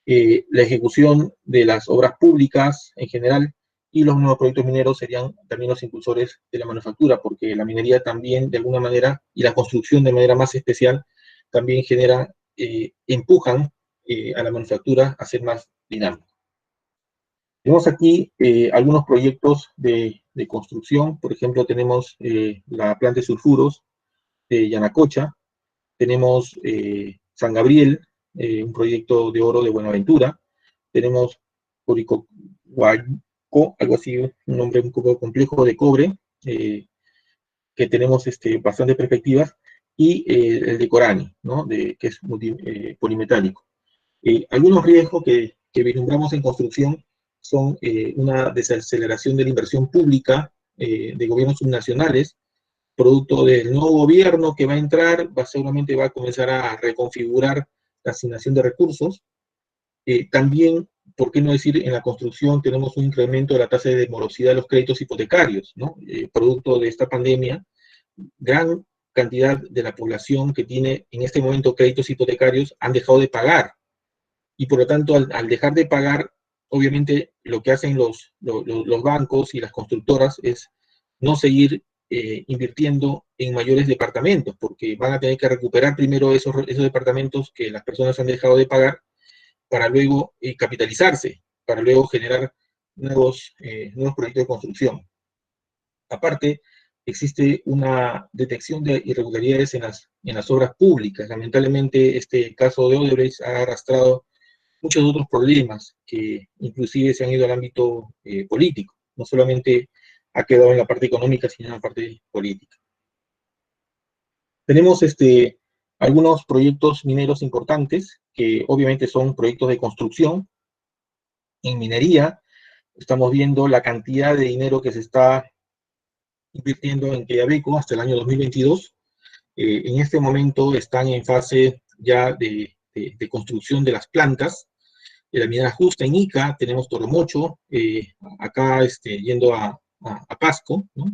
La ejecución de las obras públicas en general y los nuevos proyectos mineros serían también los impulsores de la manufactura, porque la minería también, de alguna manera, y la construcción de manera más especial, también genera, empujan a la manufactura a ser más dinámica. Tenemos aquí algunos proyectos de construcción. Por ejemplo, tenemos la planta de sulfuros de Yanacocha, tenemos San Gabriel, un proyecto de oro de Buenaventura, tenemos Coricohuayco, algo así, un nombre un poco complejo, de cobre, que tenemos bastantes perspectivas, y el de Corani, ¿no? Que es polimetálico. Algunos riesgos que vislumbramos en construcción son una desaceleración de la inversión pública de gobiernos subnacionales, producto del nuevo gobierno que va a entrar, seguramente va a comenzar a reconfigurar la asignación de recursos. También, ¿por qué no decir, en la construcción tenemos un incremento de la tasa de morosidad de los créditos hipotecarios, ¿no? Producto de esta pandemia, gran cantidad de la población que tiene en este momento créditos hipotecarios han dejado de pagar, y por lo tanto, al dejar de pagar, obviamente lo que hacen los bancos y las constructoras es no seguir invirtiendo en mayores departamentos, porque van a tener que recuperar primero esos departamentos que las personas han dejado de pagar, para luego capitalizarse, para luego generar nuevos proyectos de construcción. Aparte, existe una detección de irregularidades en las obras públicas. Lamentablemente, este caso de Odebrecht ha arrastrado muchos otros problemas que inclusive se han ido al ámbito político. No solamente ha quedado en la parte económica, sino en la parte política. Tenemos algunos proyectos mineros importantes, que obviamente son proyectos de construcción. En minería, estamos viendo la cantidad de dinero que se está invirtiendo en Quellaveco hasta el año 2022. En este momento están en fase ya de construcción de las plantas. La minera justa en Ica, tenemos Toromocho, acá yendo a Pasco, ¿no?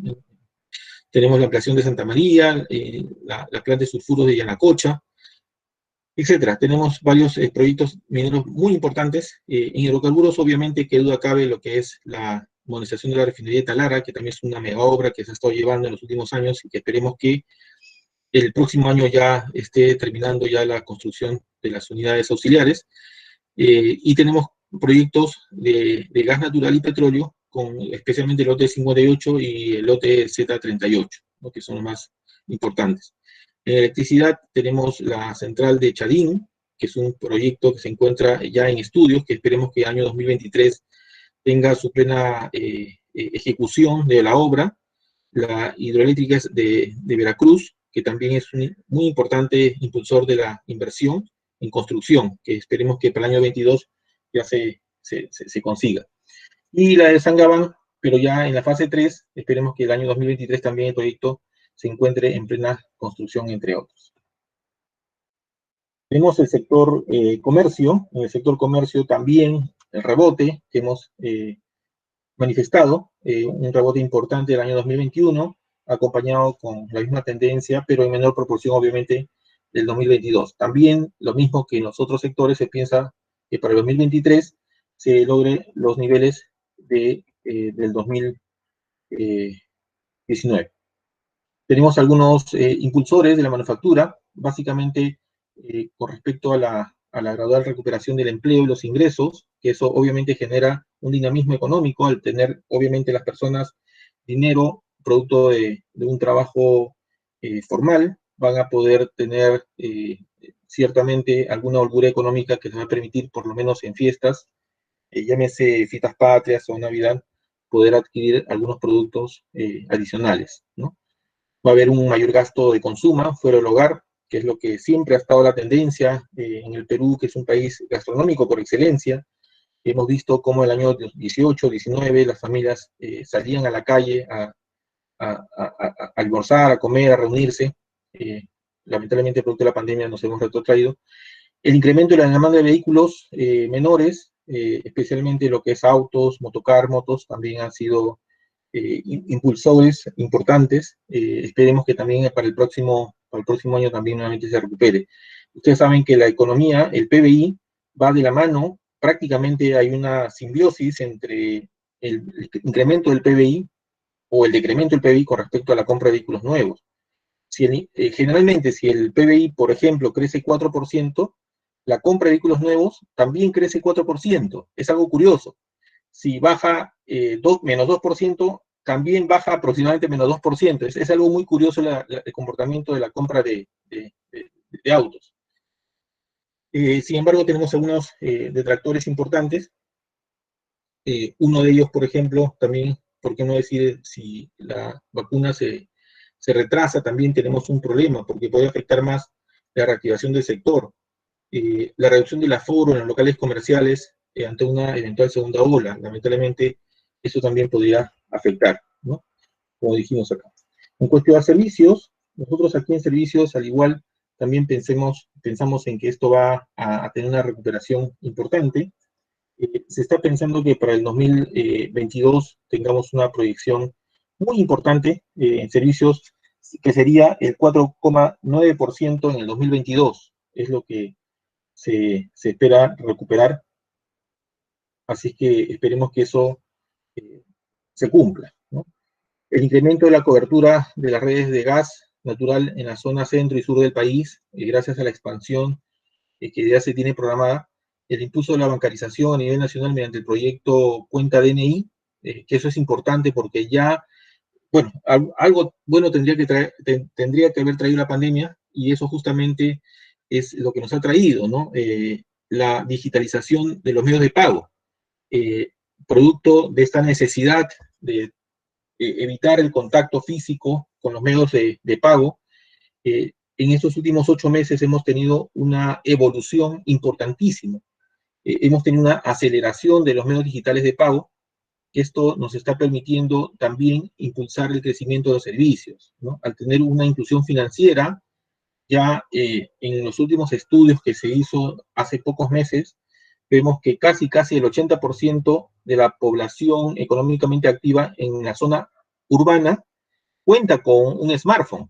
Tenemos la ampliación de Santa María, la planta de sulfuros de Yanacocha, etcétera. Tenemos varios proyectos mineros muy importantes. En hidrocarburos, obviamente, que duda cabe lo que es la modernización de la refinería de Talara, que también es una mega obra que se ha estado llevando en los últimos años, y que esperemos que el próximo año ya esté terminando ya la construcción de las unidades auxiliares. Y tenemos proyectos de gas natural y petróleo, especialmente el lote 58 y el lote Z38, ¿no? Que son los más importantes. En electricidad tenemos la central de Chadín, que es un proyecto que se encuentra ya en estudios, que esperemos que el año 2023 tenga su plena ejecución de la obra. La hidroeléctrica de Veracruz, que también es un muy importante impulsor de la inversión en construcción, que esperemos que para el año 22 ya se consiga. Y la de San Gabán, pero ya en la fase 3, esperemos que el año 2023 también el proyecto se encuentre en plena construcción, entre otros. Tenemos el sector comercio. En el sector comercio también el rebote que hemos manifestado, un rebote importante del año 2021, acompañado con la misma tendencia, pero en menor proporción, obviamente, del 2022. También, lo mismo que en los otros sectores, se piensa que para el 2023 se logre los niveles del 2019. Tenemos algunos impulsores de la manufactura, básicamente con respecto a la gradual recuperación del empleo y los ingresos, que eso obviamente genera un dinamismo económico al tener, obviamente, las personas dinero producto de un trabajo formal, van a poder tener ciertamente alguna holgura económica que les va a permitir, por lo menos en fiestas, llámese fiestas patrias o Navidad, poder adquirir algunos productos adicionales, ¿no? Va a haber un mayor gasto de consumo fuera del hogar, que es lo que siempre ha estado la tendencia en el Perú, que es un país gastronómico por excelencia. Hemos visto cómo el año 18, 19, las familias salían a la calle a almorzar, a comer, a reunirse. Lamentablemente, producto de la pandemia, nos hemos retrotraído. El incremento de la demanda de vehículos menores, especialmente lo que es autos, motocar, motos, también han sido impulsores importantes. Esperemos que también para el próximo año también nuevamente se recupere. Ustedes saben que la economía, el PBI, va de la mano. Prácticamente hay una simbiosis entre el incremento del PBI o el decremento del PBI con respecto a la compra de vehículos nuevos. Generalmente, si el PBI, por ejemplo, crece 4%, la compra de vehículos nuevos también crece 4%. Es algo curioso. Si baja menos 2%, también baja aproximadamente menos 2%. Es algo muy curioso el comportamiento de la compra de autos. Sin embargo, tenemos algunos detractores importantes. Uno de ellos, por ejemplo, también, ¿por qué no decir si la vacuna se retrasa? También tenemos un problema, porque puede afectar más la reactivación del sector. La reducción del aforo en los locales comerciales ante una eventual segunda ola. Lamentablemente, eso también podría afectar, ¿no? Como dijimos acá. En cuestión a servicios, nosotros aquí en servicios, al igual, también pensamos en que esto va a tener una recuperación importante. Se está pensando que para el 2022 tengamos una proyección muy importante en servicios, que sería el 4,9% en el 2022. Es lo que se espera recuperar, así que esperemos que eso se cumpla, ¿no? El incremento de la cobertura de las redes de gas natural en la zona centro y sur del país, gracias a la expansión que ya se tiene programada, el impulso de la bancarización a nivel nacional mediante el proyecto Cuenta DNI, que eso es importante porque ya, bueno, algo bueno tendría que haber traído la pandemia, y eso justamente es lo que nos ha traído, ¿no? La digitalización de los medios de pago, eh, producto de esta necesidad de evitar el contacto físico con los medios de pago. En estos últimos 8 meses hemos tenido una evolución importantísima. Hemos tenido una aceleración de los medios digitales de pago. Esto nos está permitiendo también impulsar el crecimiento de los servicios, ¿no? Al tener una inclusión financiera, ya en los últimos estudios que se hizo hace pocos meses, vemos que casi el 80% de la población económicamente activa en la zona urbana cuenta con un smartphone.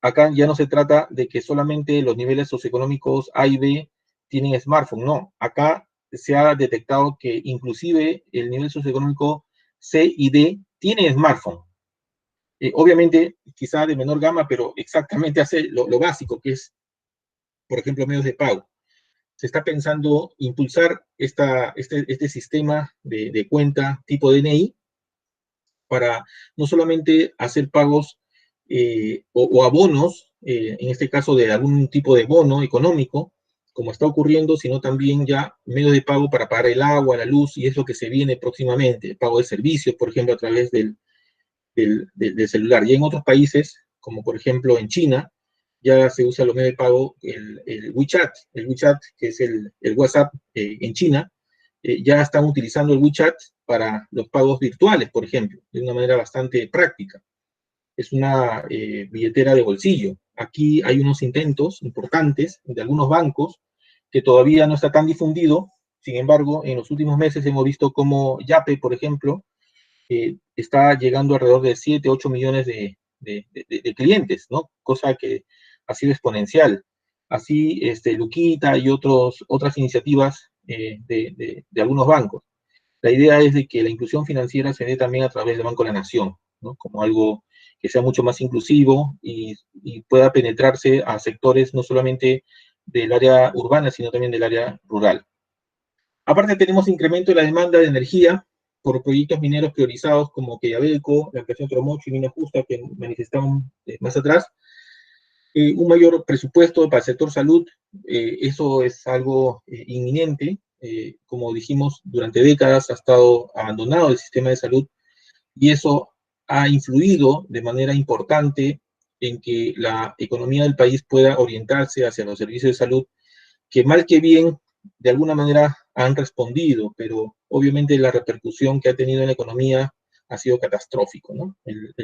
Acá ya no se trata de que solamente los niveles socioeconómicos A y B tienen smartphone, no. Acá se ha detectado que inclusive el nivel socioeconómico C y D tiene smartphone. Obviamente, quizá de menor gama, pero exactamente hace lo básico, que es, por ejemplo, medios de pago. Se está pensando impulsar este sistema de cuenta tipo DNI para no solamente hacer pagos o abonos, en este caso de algún tipo de bono económico, como está ocurriendo, sino también ya medios de pago para pagar el agua, la luz, y es lo que se viene próximamente, el pago de servicios, por ejemplo, a través del celular. Y en otros países, como por ejemplo en China, ya se usa los medios de pago, el WeChat, que es el WhatsApp en China, ya están utilizando el WeChat para los pagos virtuales, por ejemplo, de una manera bastante práctica. Es una billetera de bolsillo. Aquí hay unos intentos importantes de algunos bancos que todavía no está tan difundido. Sin embargo, en los últimos meses hemos visto cómo Yape, por ejemplo, está llegando alrededor de 7, 8 millones de clientes, ¿no? Cosa que ha sido exponencial. Así, Luquita y otras iniciativas de algunos bancos. La idea es de que la inclusión financiera se dé también a través del Banco de la Nación, ¿no? Como algo que sea mucho más inclusivo y pueda penetrarse a sectores no solamente del área urbana, sino también del área rural. Aparte tenemos incremento de la demanda de energía por proyectos mineros priorizados como Quellaveco, la ampliación Tromocho y Mina Justa que manifestamos más atrás. Un mayor presupuesto para el sector salud, eso es algo inminente. Como dijimos, durante décadas ha estado abandonado el sistema de salud y eso ha influido de manera importante en que la economía del país pueda orientarse hacia los servicios de salud que mal que bien, de alguna manera han respondido, pero obviamente la repercusión que ha tenido en la economía ha sido catastrófico, ¿no? El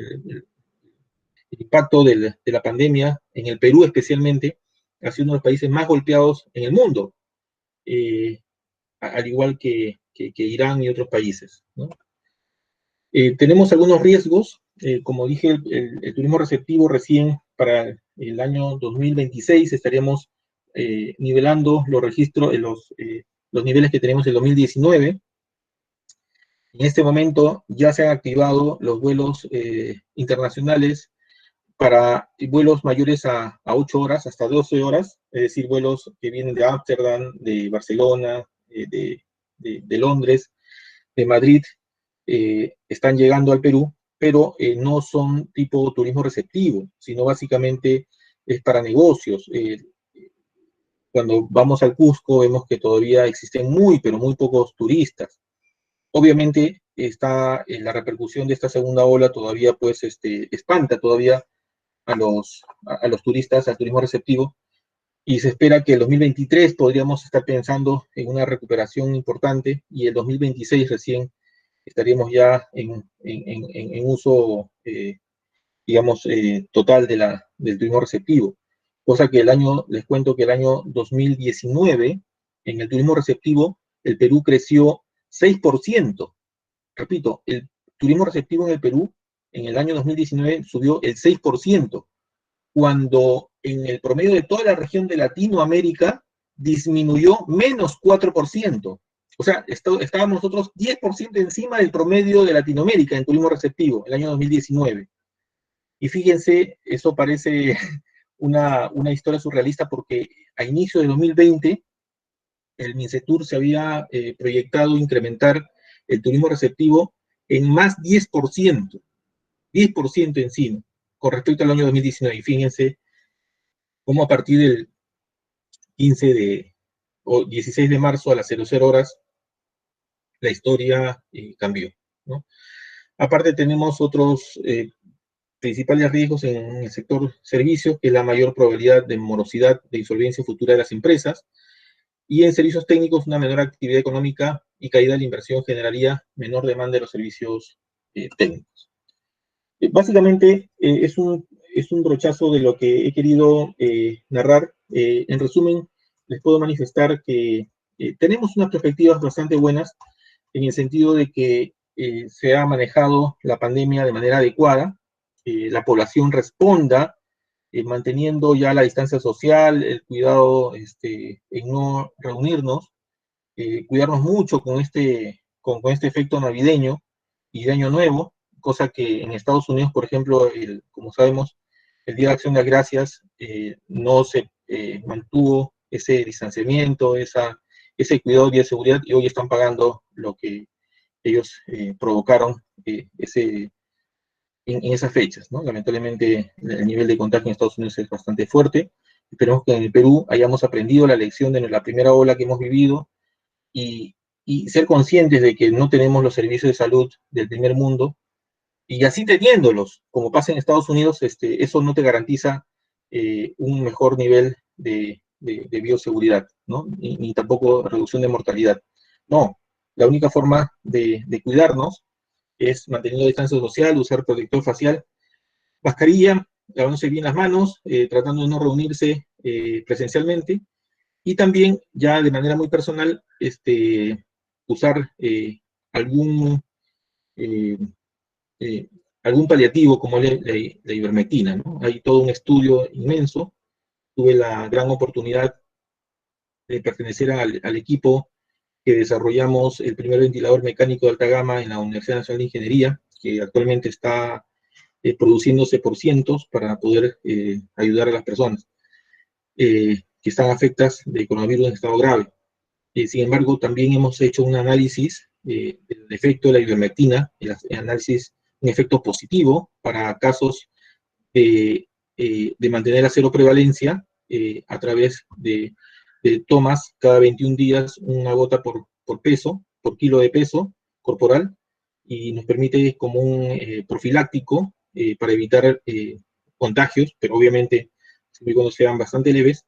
impacto de la pandemia, en el Perú especialmente, ha sido uno de los países más golpeados en el mundo, al igual que Irán y otros países, ¿no? Tenemos algunos riesgos, como dije, el turismo receptivo recién para el año 2026 estaríamos nivelando los registros, los niveles que tenemos en 2019. En este momento ya se han activado los vuelos internacionales para vuelos mayores a 8 horas, hasta 12 horas, es decir, vuelos que vienen de Ámsterdam, de Barcelona, de Londres, de Madrid, están llegando al Perú, pero no son tipo turismo receptivo, sino básicamente es para negocios. Cuando vamos al Cusco vemos que todavía existen muy, pero muy pocos turistas. Obviamente está la repercusión de esta segunda ola todavía pues espanta todavía a los turistas, al turismo receptivo, y se espera que el 2023 podríamos estar pensando en una recuperación importante y el 2026 recién estaríamos ya en uso, digamos, total del turismo receptivo. Cosa que les cuento que el año 2019, en el turismo receptivo, el Perú creció 6%. Repito, el turismo receptivo en el Perú en el año 2019 subió el 6%, cuando en el promedio de toda la región de Latinoamérica disminuyó menos 4%. O sea, estábamos nosotros 10% encima del promedio de Latinoamérica en turismo receptivo, el año 2019. Y fíjense, eso parece una historia surrealista porque a inicio de 2020 el MINCETUR se había proyectado incrementar el turismo receptivo en más 10% encima, con respecto al año 2019. Y fíjense cómo a partir del 15 o 16 de marzo a las 00 horas, la historia cambió, ¿no? Aparte tenemos otros principales riesgos en el sector servicios, que es la mayor probabilidad de morosidad, de insolvencia futura de las empresas, y en servicios técnicos una menor actividad económica y caída de la inversión generaría menor demanda de los servicios técnicos. Básicamente es un brochazo de lo que he querido narrar. En resumen, les puedo manifestar que tenemos unas perspectivas bastante buenas en el sentido de que se ha manejado la pandemia de manera adecuada, la población responda manteniendo ya la distancia social, el cuidado en no reunirnos, cuidarnos mucho con este efecto navideño y de Año Nuevo, cosa que en Estados Unidos, por ejemplo, como sabemos, el Día de Acción de Gracias no se mantuvo ese distanciamiento, ese cuidado de seguridad, y hoy están pagando lo que ellos provocaron en esas fechas, ¿no? Lamentablemente el nivel de contagio en Estados Unidos es bastante fuerte. Esperemos que en el Perú hayamos aprendido la lección de la primera ola que hemos vivido y, y ser conscientes de que no tenemos los servicios de salud del primer mundo, y así teniéndolos, como pasa en Estados Unidos, eso no te garantiza un mejor nivel de bioseguridad, ¿no? Ni tampoco reducción de mortalidad. No, la única forma de cuidarnos es manteniendo distancia social, usar protector facial, mascarilla, lavándose bien las manos, tratando de no reunirse presencialmente, y también ya de manera muy personal, usar algún, eh, eh, algún paliativo como la ivermectina, ¿no? Hay todo un estudio inmenso. Tuve la gran oportunidad de pertenecer al equipo que desarrollamos el primer ventilador mecánico de alta gama en la Universidad Nacional de Ingeniería, que actualmente está produciéndose por cientos para poder ayudar a las personas que están afectadas de coronavirus en estado grave. Sin embargo, también hemos hecho un análisis del efecto de la ivermectina, el análisis, un efecto positivo para casos de mantener a cero prevalencia a través de tomas cada 21 días, una gota por peso, por kilo de peso corporal, y nos permite como un profiláctico para evitar contagios, pero obviamente siempre y cuando sean bastante leves,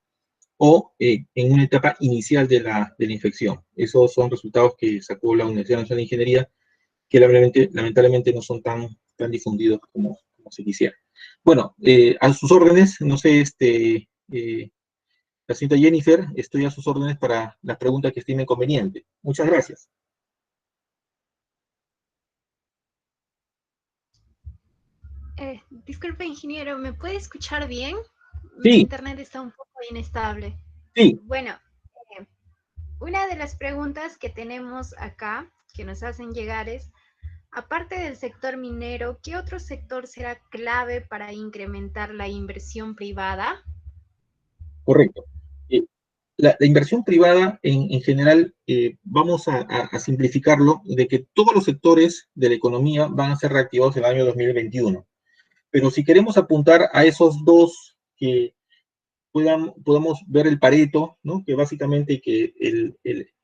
o en una etapa inicial de la infección. Esos son resultados que sacó la Universidad Nacional de Ingeniería, que lamentablemente no son tan difundidos como se quisiera. Bueno, a sus órdenes, no sé, la señorita Jennifer, estoy a sus órdenes para las preguntas que estime conveniente. Muchas gracias. Disculpe, ingeniero, ¿me puede escuchar bien? Mi Sí, internet está un poco inestable. sí, Bueno, eh, una de las preguntas que tenemos acá, que nos hacen llegar es, aparte del sector minero, ¿qué otro sector será clave para incrementar la inversión privada? correcto. Eh, la inversión privada, en general, vamos a simplificarlo, de que todos los sectores de la economía van a ser reactivados en el año 2021. Pero si queremos apuntar a esos dos que podamos ver el Pareto, ¿no? Que básicamente que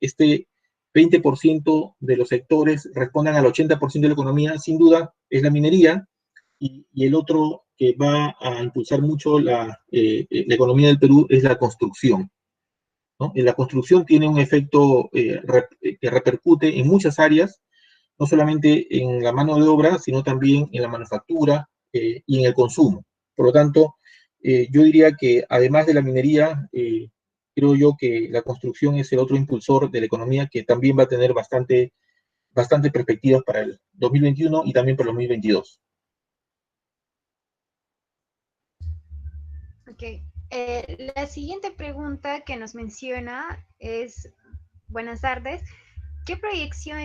este 20% de los sectores respondan al 80% de la economía, sin duda es la minería, y el otro que va a impulsar mucho la economía del Perú es la construcción, ¿no? La construcción tiene un efecto que repercute en muchas áreas, no solamente en la mano de obra, sino también en la manufactura y en el consumo. Por lo tanto, yo diría que además de la minería, creo yo que la construcción es el otro impulsor de la economía que también va a tener bastante perspectivas para el 2021 y también para el 2022. Ok. La siguiente pregunta que nos menciona es, buenas tardes, ¿qué proyección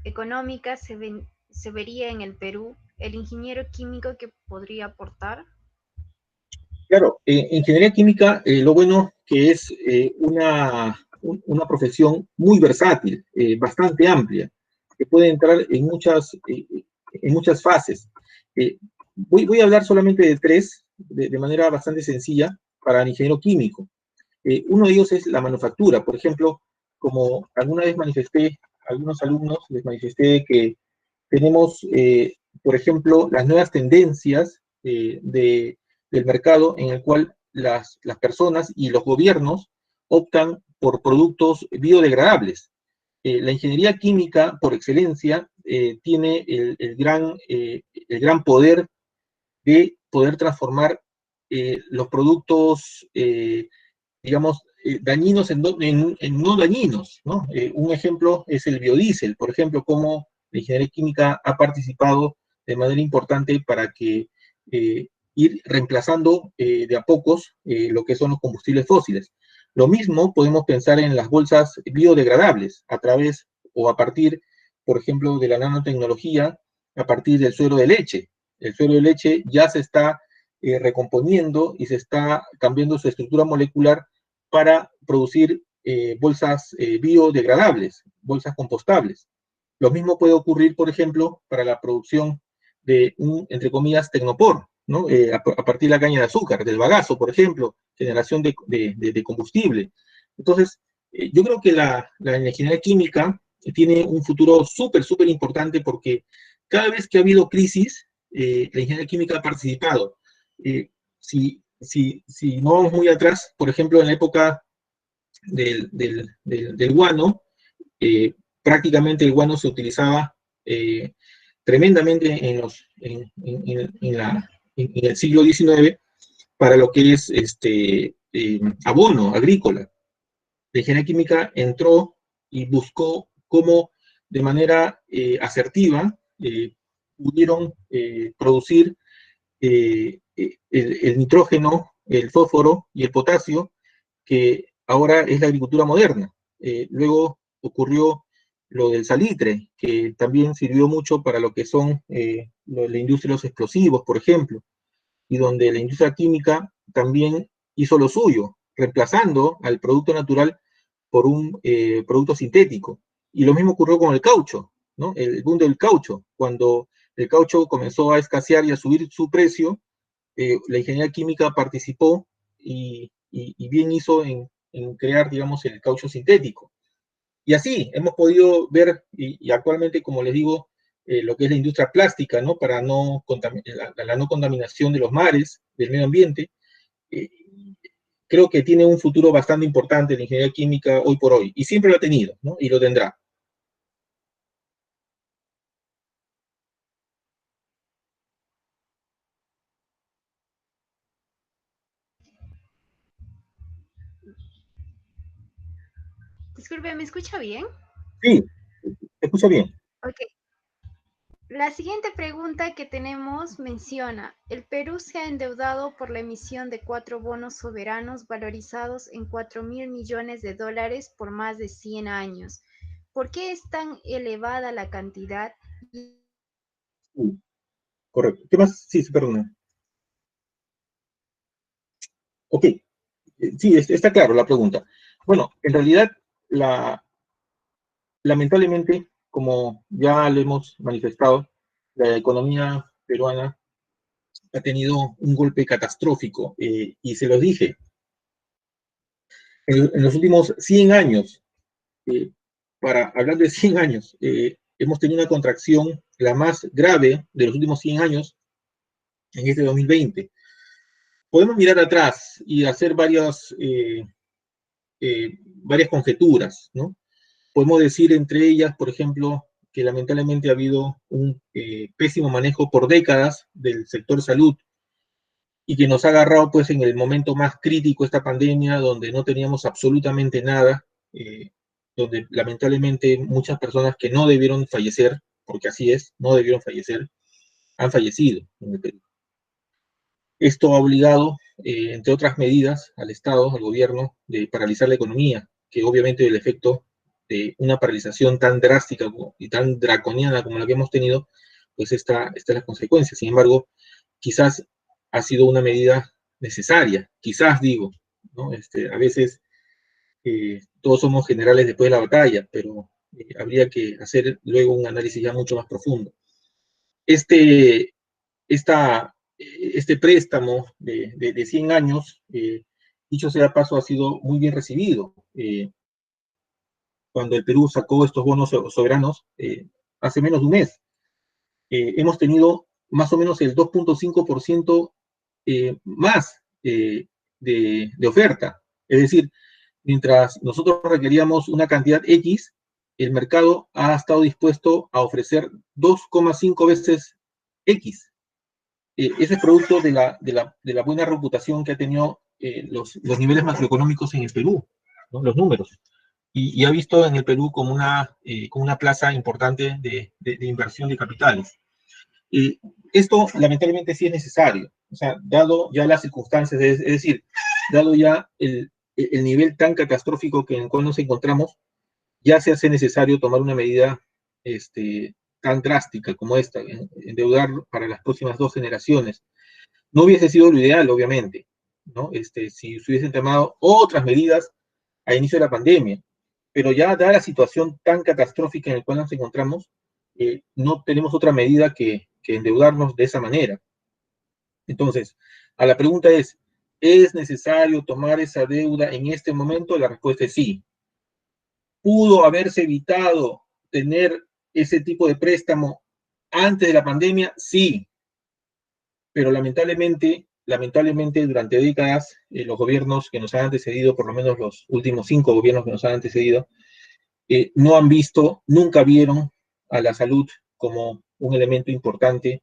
económica se vería en el Perú? ¿El ingeniero químico que podría aportar? Claro, ingeniería química, lo bueno que es una profesión muy versátil, bastante amplia, que puede entrar en muchas fases. Voy a hablar solamente de tres, de manera bastante sencilla, para el ingeniero químico. Uno de ellos es la manufactura. Por ejemplo, como alguna vez manifesté a algunos alumnos, les manifesté que tenemos, por ejemplo, las nuevas tendencias del mercado en el cual las personas y los gobiernos optan por productos biodegradables. La ingeniería química, por excelencia, tiene el gran poder de poder transformar los productos, digamos, dañinos en no dañinos, ¿no? Un ejemplo es el biodiesel, por ejemplo, cómo la ingeniería química ha participado de manera importante para que ir reemplazando de a pocos lo que son los combustibles fósiles. Lo mismo podemos pensar en las bolsas biodegradables a través o a partir, por ejemplo, de la nanotecnología, a partir del suero de leche. El suero de leche ya se está recomponiendo y se está cambiando su estructura molecular para producir bolsas biodegradables, bolsas compostables. Lo mismo puede ocurrir, por ejemplo, para la producción de un, entre comillas, tecnopor, ¿no? A partir de la caña de azúcar, del bagazo, por ejemplo, generación de combustible. Entonces, yo creo que la ingeniería química tiene un futuro súper importante porque cada vez que ha habido crisis, la ingeniería química ha participado. Si no vamos muy atrás, por ejemplo, en la época del guano, eh, prácticamente el guano se utilizaba tremendamente en el siglo XIX para lo que es abono agrícola. La ingeniería química entró y buscó cómo de manera asertiva pudieron producir el nitrógeno, el fósforo y el potasio, que ahora es la agricultura moderna. Luego ocurrió lo del salitre, que también sirvió mucho para lo que son la industria de los explosivos, por ejemplo, y donde la industria química también hizo lo suyo, reemplazando al producto natural por un producto sintético. Y lo mismo ocurrió con el caucho, ¿no? El boom del caucho, cuando el caucho comenzó a escasear y a subir su precio, la ingeniería química participó y bien hizo en crear, digamos, el caucho sintético. Y así hemos podido ver, y actualmente, como les digo, lo que es la industria plástica, ¿no? Para la no contaminación de los mares, del medio ambiente. Eh, Creo que tiene un futuro bastante importante la ingeniería química hoy por hoy, y siempre lo ha tenido, ¿no? Y lo tendrá. Disculpe, ¿me escucha bien? Sí, te escucho bien. Ok. La siguiente pregunta que tenemos menciona, el Perú se ha endeudado por la emisión de 4 bonos soberanos valorizados en 4.000 millones de dólares por más de 100 años. ¿Por qué es tan elevada la cantidad? Correcto. ¿Qué más? Sí, sí, perdona. Ok, sí, está claro la pregunta. Bueno, en realidad, lamentablemente, como ya lo hemos manifestado, la economía peruana ha tenido un golpe catastrófico, y se los dije, en los últimos 100 años, eh, para hablar de 100 años, hemos tenido una contracción la más grave de los últimos 100 años en este 2020. Podemos mirar atrás y hacer varias conjeturas, ¿no? Podemos decir entre ellas, por ejemplo, que lamentablemente ha habido un pésimo manejo por décadas del sector salud y que nos ha agarrado pues en el momento más crítico esta pandemia, donde no teníamos absolutamente nada, donde lamentablemente muchas personas que no debieron fallecer, porque así es, no debieron fallecer, han fallecido en el Perú. Esto ha obligado, entre otras medidas, al Estado, al gobierno, de paralizar la economía, que obviamente el efecto de una paralización tan drástica y tan draconiana como la que hemos tenido, pues esta es la consecuencia. Sin embargo, quizás ha sido una medida necesaria, quizás digo, ¿no? A veces todos somos generales después de la batalla, pero habría que hacer luego un análisis ya mucho más profundo. Este, este préstamo de 100 años, dicho sea paso, ha sido muy bien recibido. Cuando el Perú sacó estos bonos soberanos, hace menos de un mes, hemos tenido más o menos el 2.5% más de oferta. Es decir, mientras nosotros requeríamos una cantidad X, el mercado ha estado dispuesto a ofrecer 2,5 veces X. Ese es producto de la buena reputación que ha tenido los niveles macroeconómicos en el Perú, ¿no? Los números. Y ha visto en el Perú como una plaza importante de inversión de capitales. Esto lamentablemente sí es necesario, o sea, dado ya las circunstancias, es decir, dado ya el nivel tan catastrófico en el cual nos encontramos, ya se hace necesario tomar una medida tan drástica como esta, endeudar para las próximas 2 generaciones. No hubiese sido lo ideal, obviamente, ¿no? Si se hubiesen tomado otras medidas a inicio de la pandemia, pero ya dada la situación tan catastrófica en la cual nos encontramos, no tenemos otra medida que endeudarnos de esa manera. Entonces, a la pregunta ¿es necesario tomar esa deuda en este momento? La respuesta es sí. ¿Pudo haberse evitado tener ese tipo de préstamo antes de la pandemia? Sí, pero lamentablemente durante décadas los gobiernos que nos han antecedido, por lo menos los últimos 5 gobiernos que nos han antecedido, no han visto, nunca vieron a la salud como un elemento importante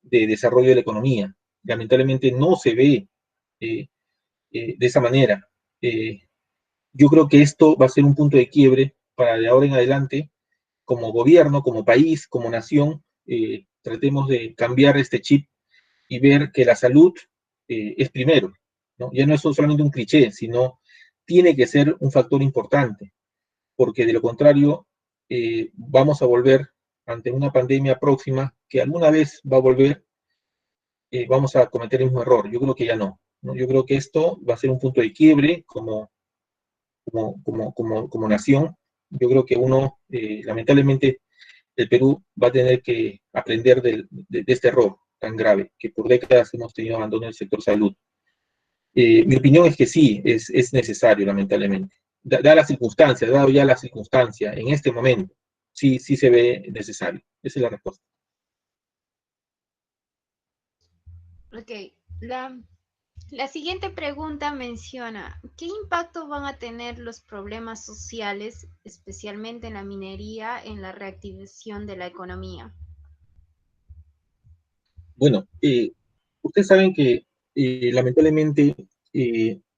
de desarrollo de la economía. Lamentablemente no se ve eh, de esa manera. Yo creo que esto va a ser un punto de quiebre para de ahora en adelante, como gobierno, como país, como nación, tratemos de cambiar este chip y ver que la salud es primero, ¿no? Ya no es solamente un cliché, sino tiene que ser un factor importante, porque de lo contrario vamos a volver ante una pandemia próxima que alguna vez va a volver, vamos a cometer el mismo error. Yo creo que ya no, ¿no? Yo creo que esto va a ser un punto de quiebre como nación. Yo creo que uno, lamentablemente, el Perú va a tener que aprender de este error tan grave, que por décadas hemos tenido abandono del sector salud. Mi opinión es que sí, es necesario, lamentablemente. Da la circunstancia, dado ya la circunstancia, en este momento, sí, sí se ve necesario. Esa es la respuesta. Ok, la, la siguiente pregunta menciona, ¿qué impacto van a tener los problemas sociales, especialmente en la minería, en la reactivación de la economía? Bueno, ustedes saben que lamentablemente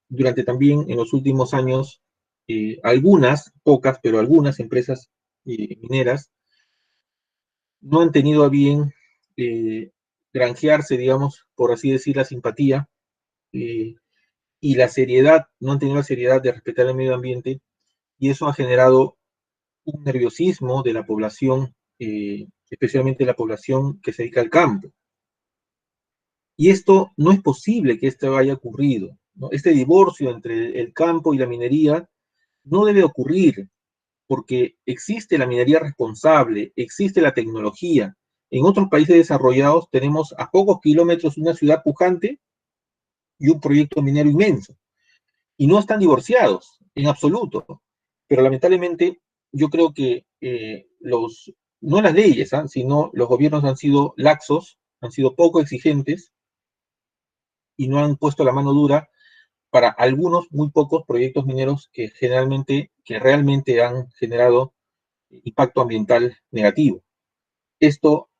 durante también en los últimos años, algunas, pocas, pero algunas empresas mineras no han tenido a bien eh, granjearse, digamos, por así decir, la simpatía eh, y la seriedad, no han tenido la seriedad de respetar el medio ambiente, y eso ha generado un nerviosismo de la población, especialmente la población que se dedica al campo. Y esto no es posible que esto haya ocurrido, ¿no? Este divorcio entre el campo y la minería no debe ocurrir, porque existe la minería responsable, existe la tecnología. En otros países desarrollados tenemos a pocos kilómetros una ciudad pujante y un proyecto minero inmenso. Y no están divorciados, en absoluto. Pero lamentablemente yo creo que no las leyes, ¿eh? Sino los gobiernos han sido laxos, han sido poco exigentes y no han puesto la mano dura para algunos, muy pocos proyectos mineros que realmente han generado impacto ambiental negativo. Esto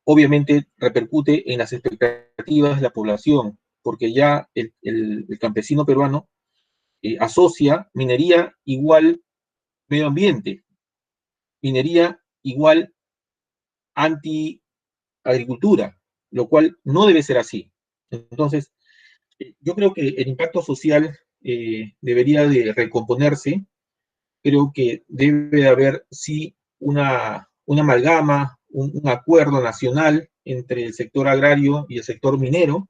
obviamente repercute en las expectativas de la población, porque ya el campesino peruano asocia minería igual medio ambiente, minería igual anti-agricultura, lo cual no debe ser así. Entonces, yo creo que el impacto social debería de recomponerse. Creo que debe haber, sí, una amalgama, un acuerdo nacional entre el sector agrario y el sector minero,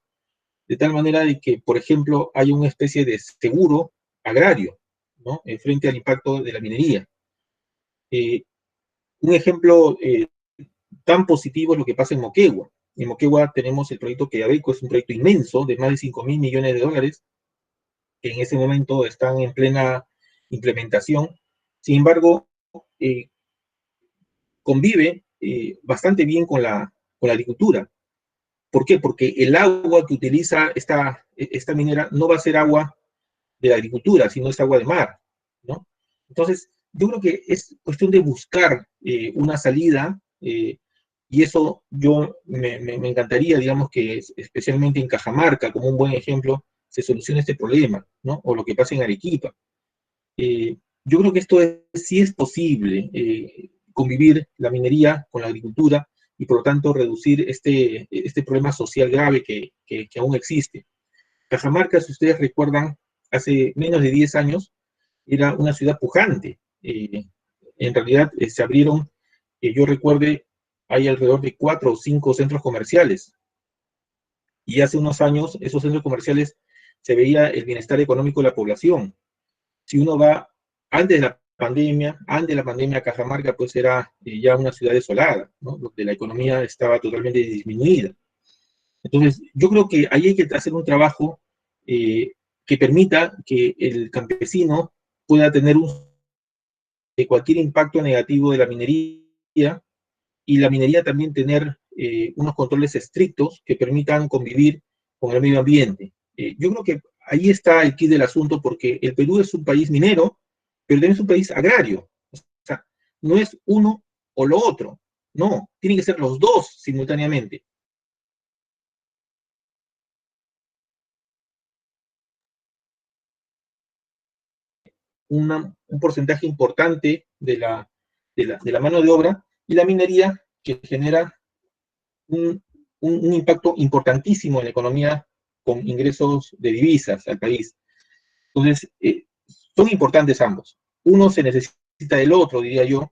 de tal manera de que, por ejemplo, haya una especie de seguro agrario, ¿no? Frente al impacto de la minería. Eh, un ejemplo tan positivo es lo que pasa en Moquegua. En Moquegua tenemos el proyecto Quellaveco, es un proyecto inmenso de más de 5.000 millones de dólares, que en ese momento están en plena implementación. Sin embargo, eh, convive bastante bien con la agricultura. ¿Por qué? Porque el agua que utiliza esta minera no va a ser agua de la agricultura, sino es agua de mar, ¿no? Entonces, yo creo que es cuestión de buscar una salida, y eso yo me encantaría, digamos, que especialmente en Cajamarca, como un buen ejemplo, se solucione este problema, ¿no? O lo que pasa en Arequipa. Yo creo que sí es posible convivir la minería con la agricultura y por lo tanto reducir este problema social grave que aún existe. Cajamarca, si ustedes recuerdan, hace menos de 10 años era una ciudad pujante. En realidad se abrieron, que yo recuerde, hay alrededor de 4 o 5 centros comerciales. Y hace unos años esos centros comerciales se veía el bienestar económico de la población. Si uno va antes de la pandemia Cajamarca pues era ya una ciudad desolada, ¿no? Donde la economía estaba totalmente disminuida. Entonces, yo creo que ahí hay que hacer un trabajo que permita que el campesino pueda tener cualquier impacto negativo de la minería, y la minería también tener unos controles estrictos que permitan convivir con el medio ambiente. Yo creo que ahí está el quid del asunto, porque el Perú es un país minero, pero también es un país agrario. no es uno o lo otro, no, tienen que ser los dos simultáneamente. Un porcentaje importante de la mano de obra, y la minería, que genera un impacto importantísimo en la economía con ingresos de divisas al país. Entonces, son importantes ambos. Uno se necesita del otro, diría yo,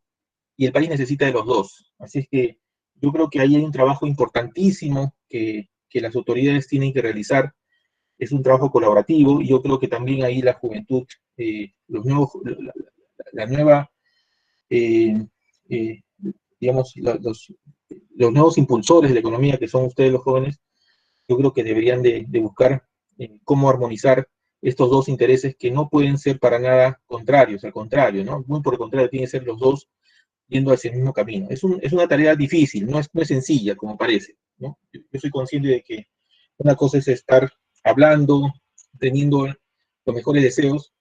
y el país necesita de los dos. Así es que yo creo que ahí hay un trabajo importantísimo que las autoridades tienen que realizar. Es un trabajo colaborativo, y yo creo que también ahí la juventud, la nueva, eh, eh, digamos, los nuevos impulsores de la economía, que son ustedes los jóvenes, yo creo que deberían de buscar cómo armonizar estos dos intereses que no pueden ser para nada contrarios, al contrario, ¿no? Muy por el contrario, tienen que ser los dos yendo hacia el mismo camino. Es una tarea difícil, no es sencilla como parece, ¿no? Yo soy consciente de que una cosa es estar hablando, teniendo los mejores deseos,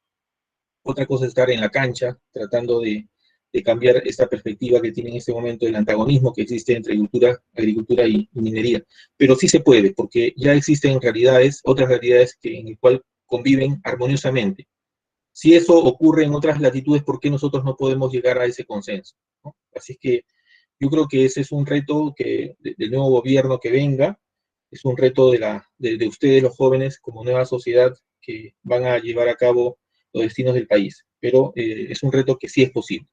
otra cosa es estar en la cancha tratando de cambiar esta perspectiva que tiene en este momento el antagonismo que existe entre agricultura y minería. Pero sí se puede, porque ya existen realidades, otras realidades en las cuales conviven armoniosamente. Si eso ocurre en otras latitudes, ¿por qué nosotros no podemos llegar a ese consenso? ¿No? Así es que yo creo que ese es un reto del nuevo gobierno que venga, es un reto de ustedes, los jóvenes, como nueva sociedad, que van a llevar a cabo los destinos del país. Pero es un reto que sí es posible.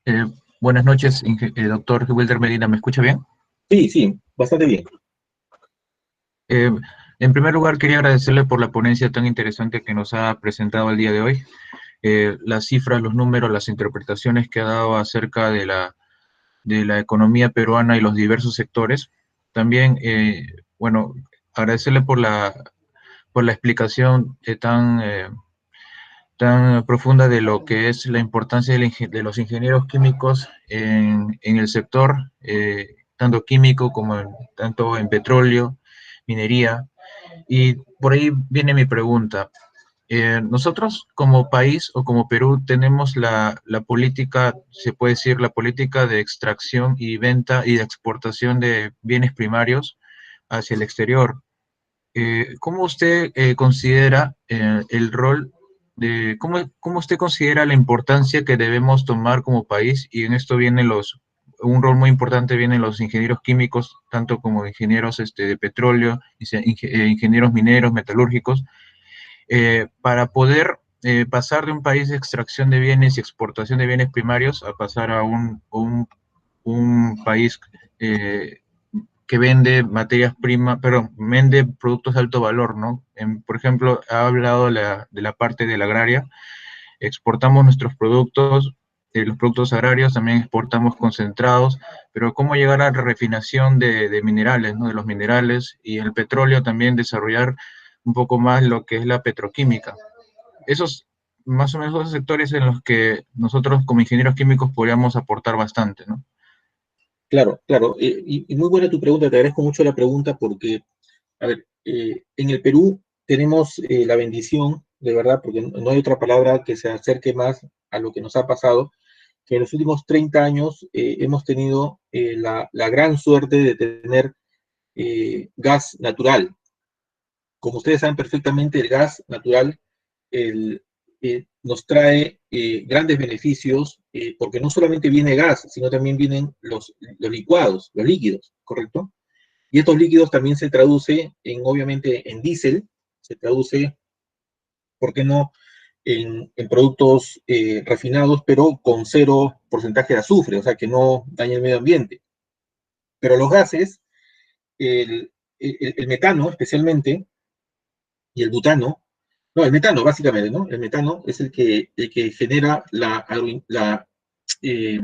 Eh, Buenas noches, doctor Wilder Medina, ¿me escucha bien? Sí, sí, bastante bien. Eh, en primer lugar, quería agradecerle por la ponencia tan interesante que nos ha presentado el día de hoy. Las cifras, los números, las interpretaciones que ha dado acerca de la economía peruana y los diversos sectores. También, bueno, agradecerle por la explicación tan profunda de lo que es la importancia de los ingenieros químicos en el sector, tanto químico como tanto en petróleo, minería. Y por ahí viene mi pregunta. Nosotros como país o como Perú tenemos la política, se puede decir, la política de extracción y venta y de exportación de bienes primarios hacia el exterior. ¿Cómo usted considera el rol cómo usted considera la importancia que debemos tomar como país? Y en esto un rol muy importante vienen los ingenieros químicos, tanto como ingenieros de petróleo, ingenieros mineros, metalúrgicos, para poder pasar de un país de extracción de bienes y exportación de bienes primarios a pasar a un país que vende materias primas, perdón, vende productos de alto valor, ¿no? Por ejemplo, ha hablado de la parte de la agraria, exportamos nuestros productos, los productos agrarios, también exportamos concentrados, pero cómo llegar a la refinación de minerales, ¿no? De los minerales, y el petróleo también desarrollar un poco más lo que es la petroquímica. Esos, más o menos, esos sectores en los que nosotros como ingenieros químicos podríamos aportar bastante, ¿no? Claro, claro. Y muy buena tu pregunta, te agradezco mucho la pregunta porque, a ver, en el Perú tenemos la bendición, de verdad, porque no hay otra palabra que se acerque más a lo que nos ha pasado, que en los últimos 30 años hemos tenido la gran suerte de tener gas natural. Como ustedes saben perfectamente, el gas natural nos trae grandes beneficios, porque no solamente viene gas, sino también vienen los licuados, los líquidos, ¿correcto? Y estos líquidos también se traduce obviamente, en diésel, se traduce, ¿por qué no?, en productos refinados, pero con 0% de azufre, o sea, que no daña el medio ambiente. Pero los gases, el metano especialmente, y el butano, no, el metano básicamente, ¿no? El metano es el que genera eh,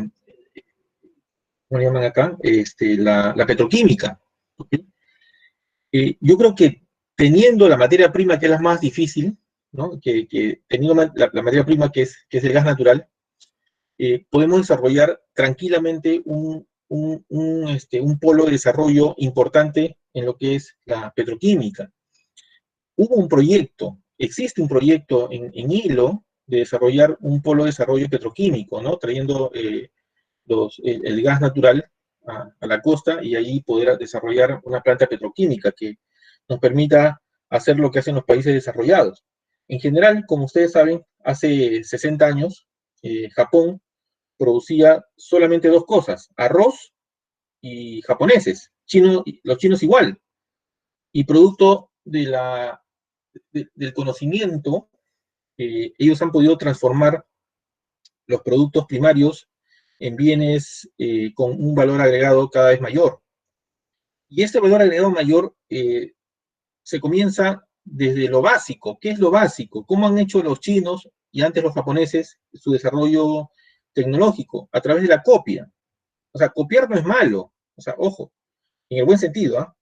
¿cómo le llaman acá? La petroquímica. ¿Okay? Yo creo que teniendo la materia prima, que es la más difícil, ¿no? Teniendo la materia prima que es el gas natural, podemos desarrollar tranquilamente un polo de desarrollo importante en lo que es la petroquímica. hubo un proyecto, existe un proyecto en Hilo de desarrollar un polo de desarrollo petroquímico, ¿no? Trayendo el gas natural a la costa y ahí poder desarrollar una planta petroquímica que nos permita hacer lo que hacen los países desarrollados. En general, como ustedes saben, hace 60 años, Japón producía solamente dos cosas, arroz y japoneses, los chinos igual, y producto del conocimiento, ellos han podido transformar los productos primarios en bienes con un valor agregado cada vez mayor. Y este valor agregado mayor se comienza desde lo básico. ¿Qué es lo básico? ¿Cómo han hecho los chinos y antes los japoneses su desarrollo tecnológico? A través de la copia. O sea, copiar no es malo. O sea, ojo, en el buen sentido,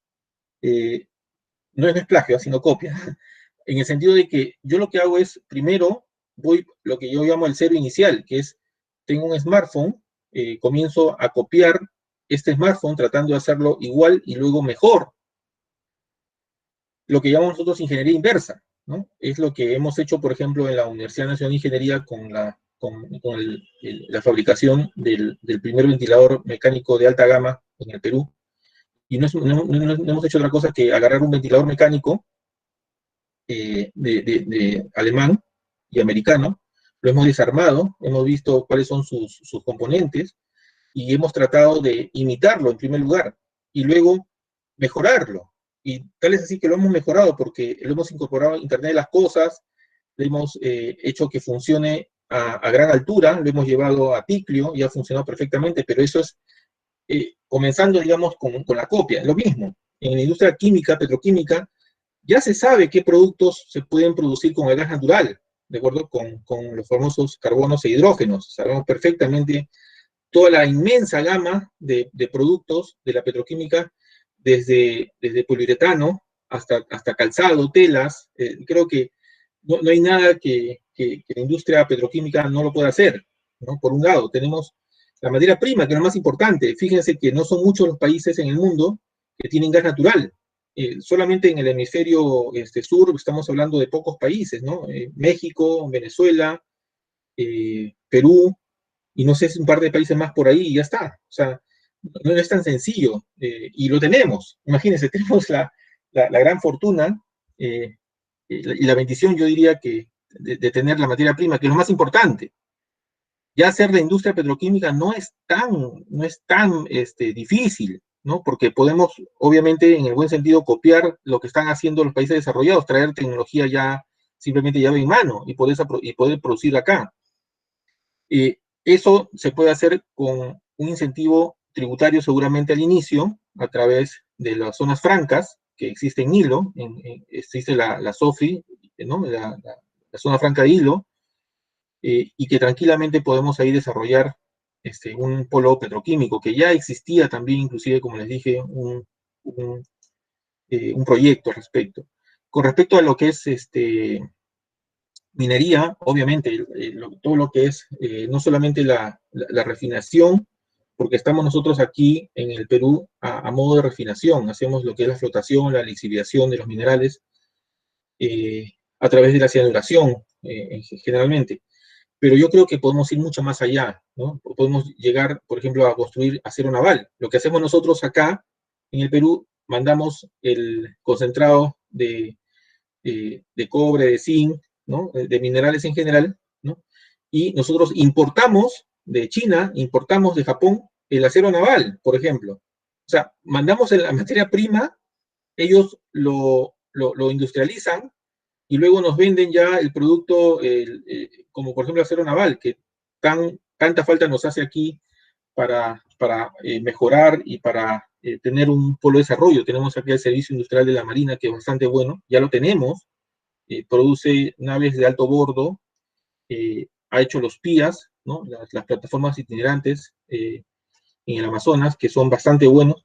no es plagio, sino copia. En el sentido de que yo lo que hago es, primero, voy lo que yo llamo el cero inicial, que es, tengo un smartphone, comienzo a copiar este smartphone tratando de hacerlo igual y luego mejor. Lo que llamamos nosotros ingeniería inversa, ¿no? Es lo que hemos hecho, por ejemplo, en la Universidad Nacional de Ingeniería con la fabricación del primer ventilador mecánico de alta gama en el Perú. Y no hemos hecho otra cosa que agarrar un ventilador mecánico de alemán y americano, lo hemos desarmado, hemos visto cuáles son sus componentes y hemos tratado de imitarlo en primer lugar y luego mejorarlo. Y tal es así que lo hemos mejorado porque lo hemos incorporado a Internet de las Cosas, lo hemos hecho que funcione a gran altura, lo hemos llevado a Ticlio y ha funcionado perfectamente, pero eso es comenzando, digamos, con la copia. Lo mismo, en la industria química, petroquímica, ya se sabe qué productos se pueden producir con el gas natural, ¿de acuerdo? Con los famosos carbonos e hidrógenos. Sabemos perfectamente toda la inmensa gama de productos de la petroquímica, desde poliuretano hasta calzado, telas. Creo que no hay nada que la industria petroquímica no lo pueda hacer, ¿no? Por un lado, tenemos la materia prima, que es lo más importante. Fíjense que no son muchos los países en el mundo que tienen gas natural. Solamente en el hemisferio sur estamos hablando de pocos países, ¿no? México, Venezuela, Perú, y no sé si un par de países más por ahí y ya está. O sea, no es tan sencillo. Y lo tenemos. Imagínense, tenemos la gran fortuna y la bendición, yo diría, que de tener la materia prima, que es lo más importante. Ya hacer la industria petroquímica no es tan difícil, ¿no? Porque podemos, obviamente, en el buen sentido, copiar lo que están haciendo los países desarrollados, traer tecnología ya simplemente llave en mano y poder producir acá. Eso se puede hacer con un incentivo tributario seguramente al inicio, a través de las zonas francas, que existe en Hilo, existe la SOFI, ¿no? la zona franca de Hilo, y que tranquilamente podemos ahí desarrollar un polo petroquímico, que ya existía también, inclusive, como les dije, un proyecto al respecto. Con respecto a lo que es minería, obviamente, todo lo que es no solamente la refinación, porque estamos nosotros aquí en el Perú a modo de refinación, hacemos lo que es la flotación, la lixiviación de los minerales a través de la cianuración, generalmente. Pero yo creo que podemos ir mucho más allá, ¿no? Podemos llegar, por ejemplo, a construir acero naval. Lo que hacemos nosotros acá en el Perú, mandamos el concentrado de cobre, de zinc, ¿no? De minerales en general, ¿no? Y nosotros importamos de China, importamos de Japón el acero naval, por ejemplo. O sea, mandamos la materia prima, ellos lo industrializan y luego nos venden ya el producto, como por ejemplo acero naval, que tanta falta nos hace aquí para mejorar y para tener un polo de desarrollo. Tenemos aquí el Servicio Industrial de la Marina, que es bastante bueno, ya lo tenemos, produce naves de alto bordo, ha hecho los PIAs, ¿no? las plataformas itinerantes en el Amazonas, que son bastante buenos.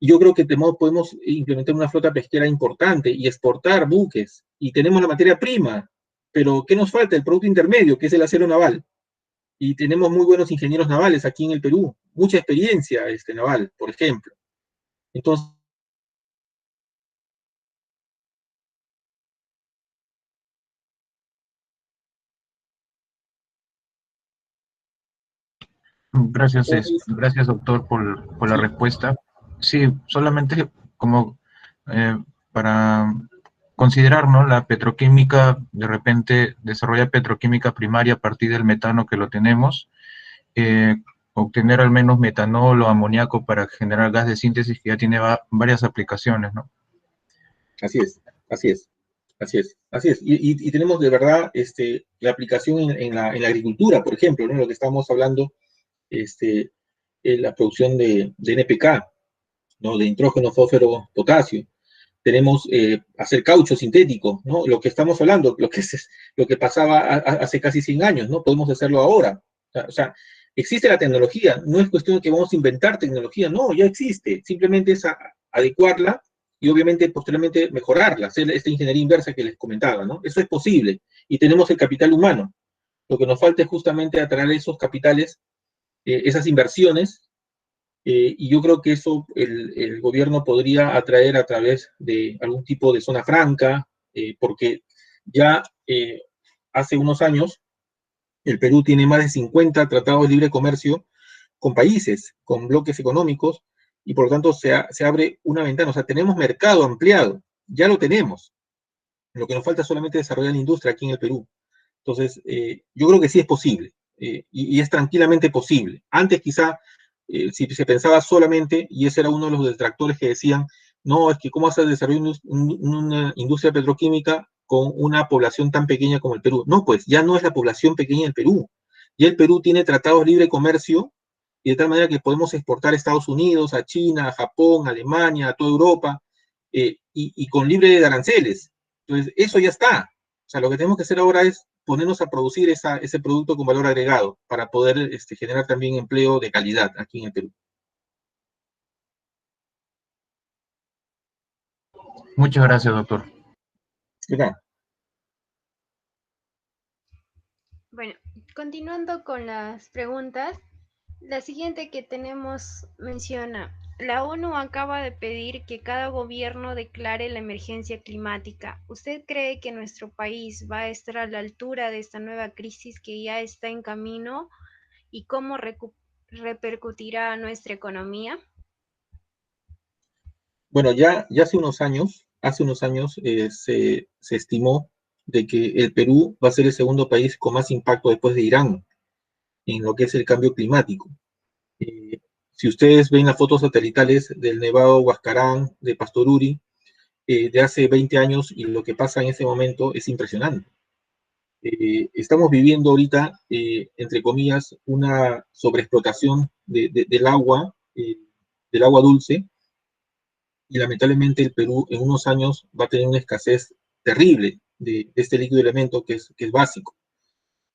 Y yo creo que podemos implementar una flota pesquera importante y exportar buques. Y tenemos la materia prima, pero ¿qué nos falta? El producto intermedio, que es el acero naval. Y tenemos muy buenos ingenieros navales aquí en el Perú, mucha experiencia naval, por ejemplo. Entonces, Gracias, Entonces, gracias doctor por la sí, respuesta. Sí, solamente como para considerar, ¿no? La petroquímica, de repente desarrolla petroquímica primaria a partir del metano que lo tenemos, eh, obtener al menos metanol o amoníaco para generar gas de síntesis que ya tiene varias aplicaciones, ¿no? así es, así es, así es, así es. Y tenemos de verdad la aplicación en la agricultura, por ejemplo, ¿no? Lo que estamos hablando, este, en la producción de NPK, ¿no? De nitrógeno, fósforo, potasio. Tenemos hacer caucho sintético, ¿no? Lo que estamos hablando, lo que pasaba hace casi 100 años, ¿no? Podemos hacerlo ahora. O sea, existe la tecnología, no es cuestión de que vamos a inventar tecnología, no, ya existe, simplemente es adecuarla y obviamente posteriormente mejorarla, hacer esta ingeniería inversa que les comentaba, ¿no? Eso es posible y tenemos el capital humano. Lo que nos falta es justamente atraer esos capitales, esas inversiones, y yo creo que eso el gobierno podría atraer a través de algún tipo de zona franca, porque ya hace unos años el Perú tiene más de 50 tratados de libre comercio con países, con bloques económicos, y por lo tanto se abre una ventana. O sea, tenemos mercado ampliado, ya lo tenemos. Lo que nos falta es solamente desarrollar la industria aquí en el Perú. Entonces, yo creo que sí es posible, y es tranquilamente posible. Antes quizá, si se pensaba solamente, y ese era uno de los detractores que decían, no, es que cómo hacer desarrollo una industria petroquímica con una población tan pequeña como el Perú. No, pues ya no es la población pequeña del Perú. Ya el Perú tiene tratados de libre comercio, y de tal manera que podemos exportar a Estados Unidos, a China, a Japón, a Alemania, a toda Europa, y con libre de aranceles. Entonces, eso ya está. O sea, lo que tenemos que hacer ahora es ponernos a producir ese producto con valor agregado para poder generar también empleo de calidad aquí en el Perú. Muchas gracias, doctor. ¿Verdad? Bueno, continuando con las preguntas, la siguiente que tenemos menciona, la ONU acaba de pedir que cada gobierno declare la emergencia climática. ¿Usted cree que nuestro país va a estar a la altura de esta nueva crisis que ya está en camino y cómo repercutirá a nuestra economía? Bueno, ya hace unos años se estimó de que el Perú va a ser el segundo país con más impacto después de Irán en lo que es el cambio climático. Eh, si ustedes ven las fotos satelitales del Nevado Huascarán, de Pastoruri, de hace 20 años y lo que pasa en ese momento es impresionante. Estamos viviendo ahorita, entre comillas, una sobreexplotación del agua dulce, y lamentablemente el Perú en unos años va a tener una escasez terrible de este líquido elemento que es básico.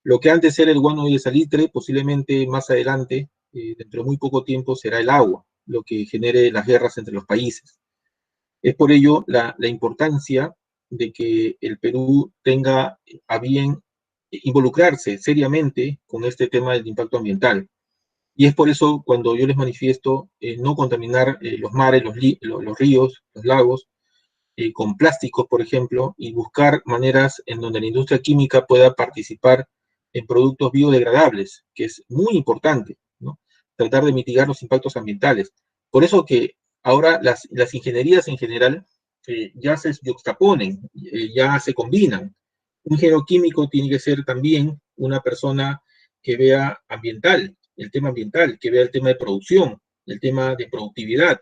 Lo que antes era el guano y el salitre, posiblemente más adelante, dentro de muy poco tiempo, será el agua, lo que genere las guerras entre los países. Es por ello la importancia de que el Perú tenga a bien involucrarse seriamente con este tema del impacto ambiental. Y es por eso cuando yo les manifiesto no contaminar los mares, los ríos, los lagos, con plásticos, por ejemplo, y buscar maneras en donde la industria química pueda participar en productos biodegradables, que es muy importante, ¿no? Tratar de mitigar los impactos ambientales. Por eso que ahora las ingenierías en general ya se juxtaponen, ya se combinan. Un ingeniero químico tiene que ser también una persona que vea el tema ambiental, que vea el tema de producción, el tema de productividad,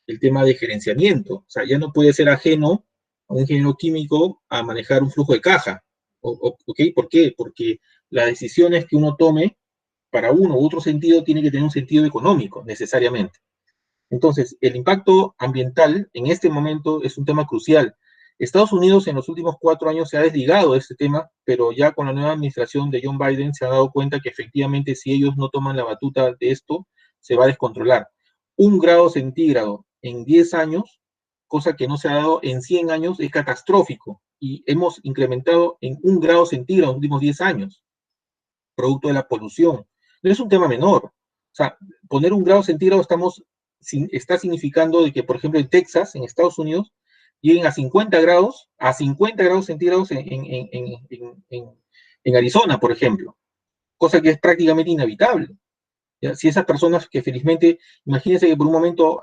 el tema de gerenciamiento. O sea, ya no puede ser ajeno a un ingeniero químico a manejar un flujo de caja. ¿Ok? ¿Por qué? Porque las decisiones que uno tome para uno u otro sentido tiene que tener un sentido económico, necesariamente. Entonces, el impacto ambiental en este momento es un tema crucial. Estados Unidos en los últimos 4 años se ha desligado de este tema, pero ya con la nueva administración de John Biden se ha dado cuenta que efectivamente si ellos no toman la batuta de esto, se va a descontrolar. 1 grado centígrado en 10 años, cosa que no se ha dado en 100 años, es catastrófico. Y hemos incrementado en 1 grado centígrado en los últimos 10 años, producto de la polución. No es un tema menor. O sea, poner 1 grado centígrado está significando de que, por ejemplo, en Texas, en Estados Unidos, lleguen a 50 grados centígrados en Arizona, por ejemplo, cosa que es prácticamente inhabitable. ¿ya? Si esas personas que felizmente, imagínense que por un momento,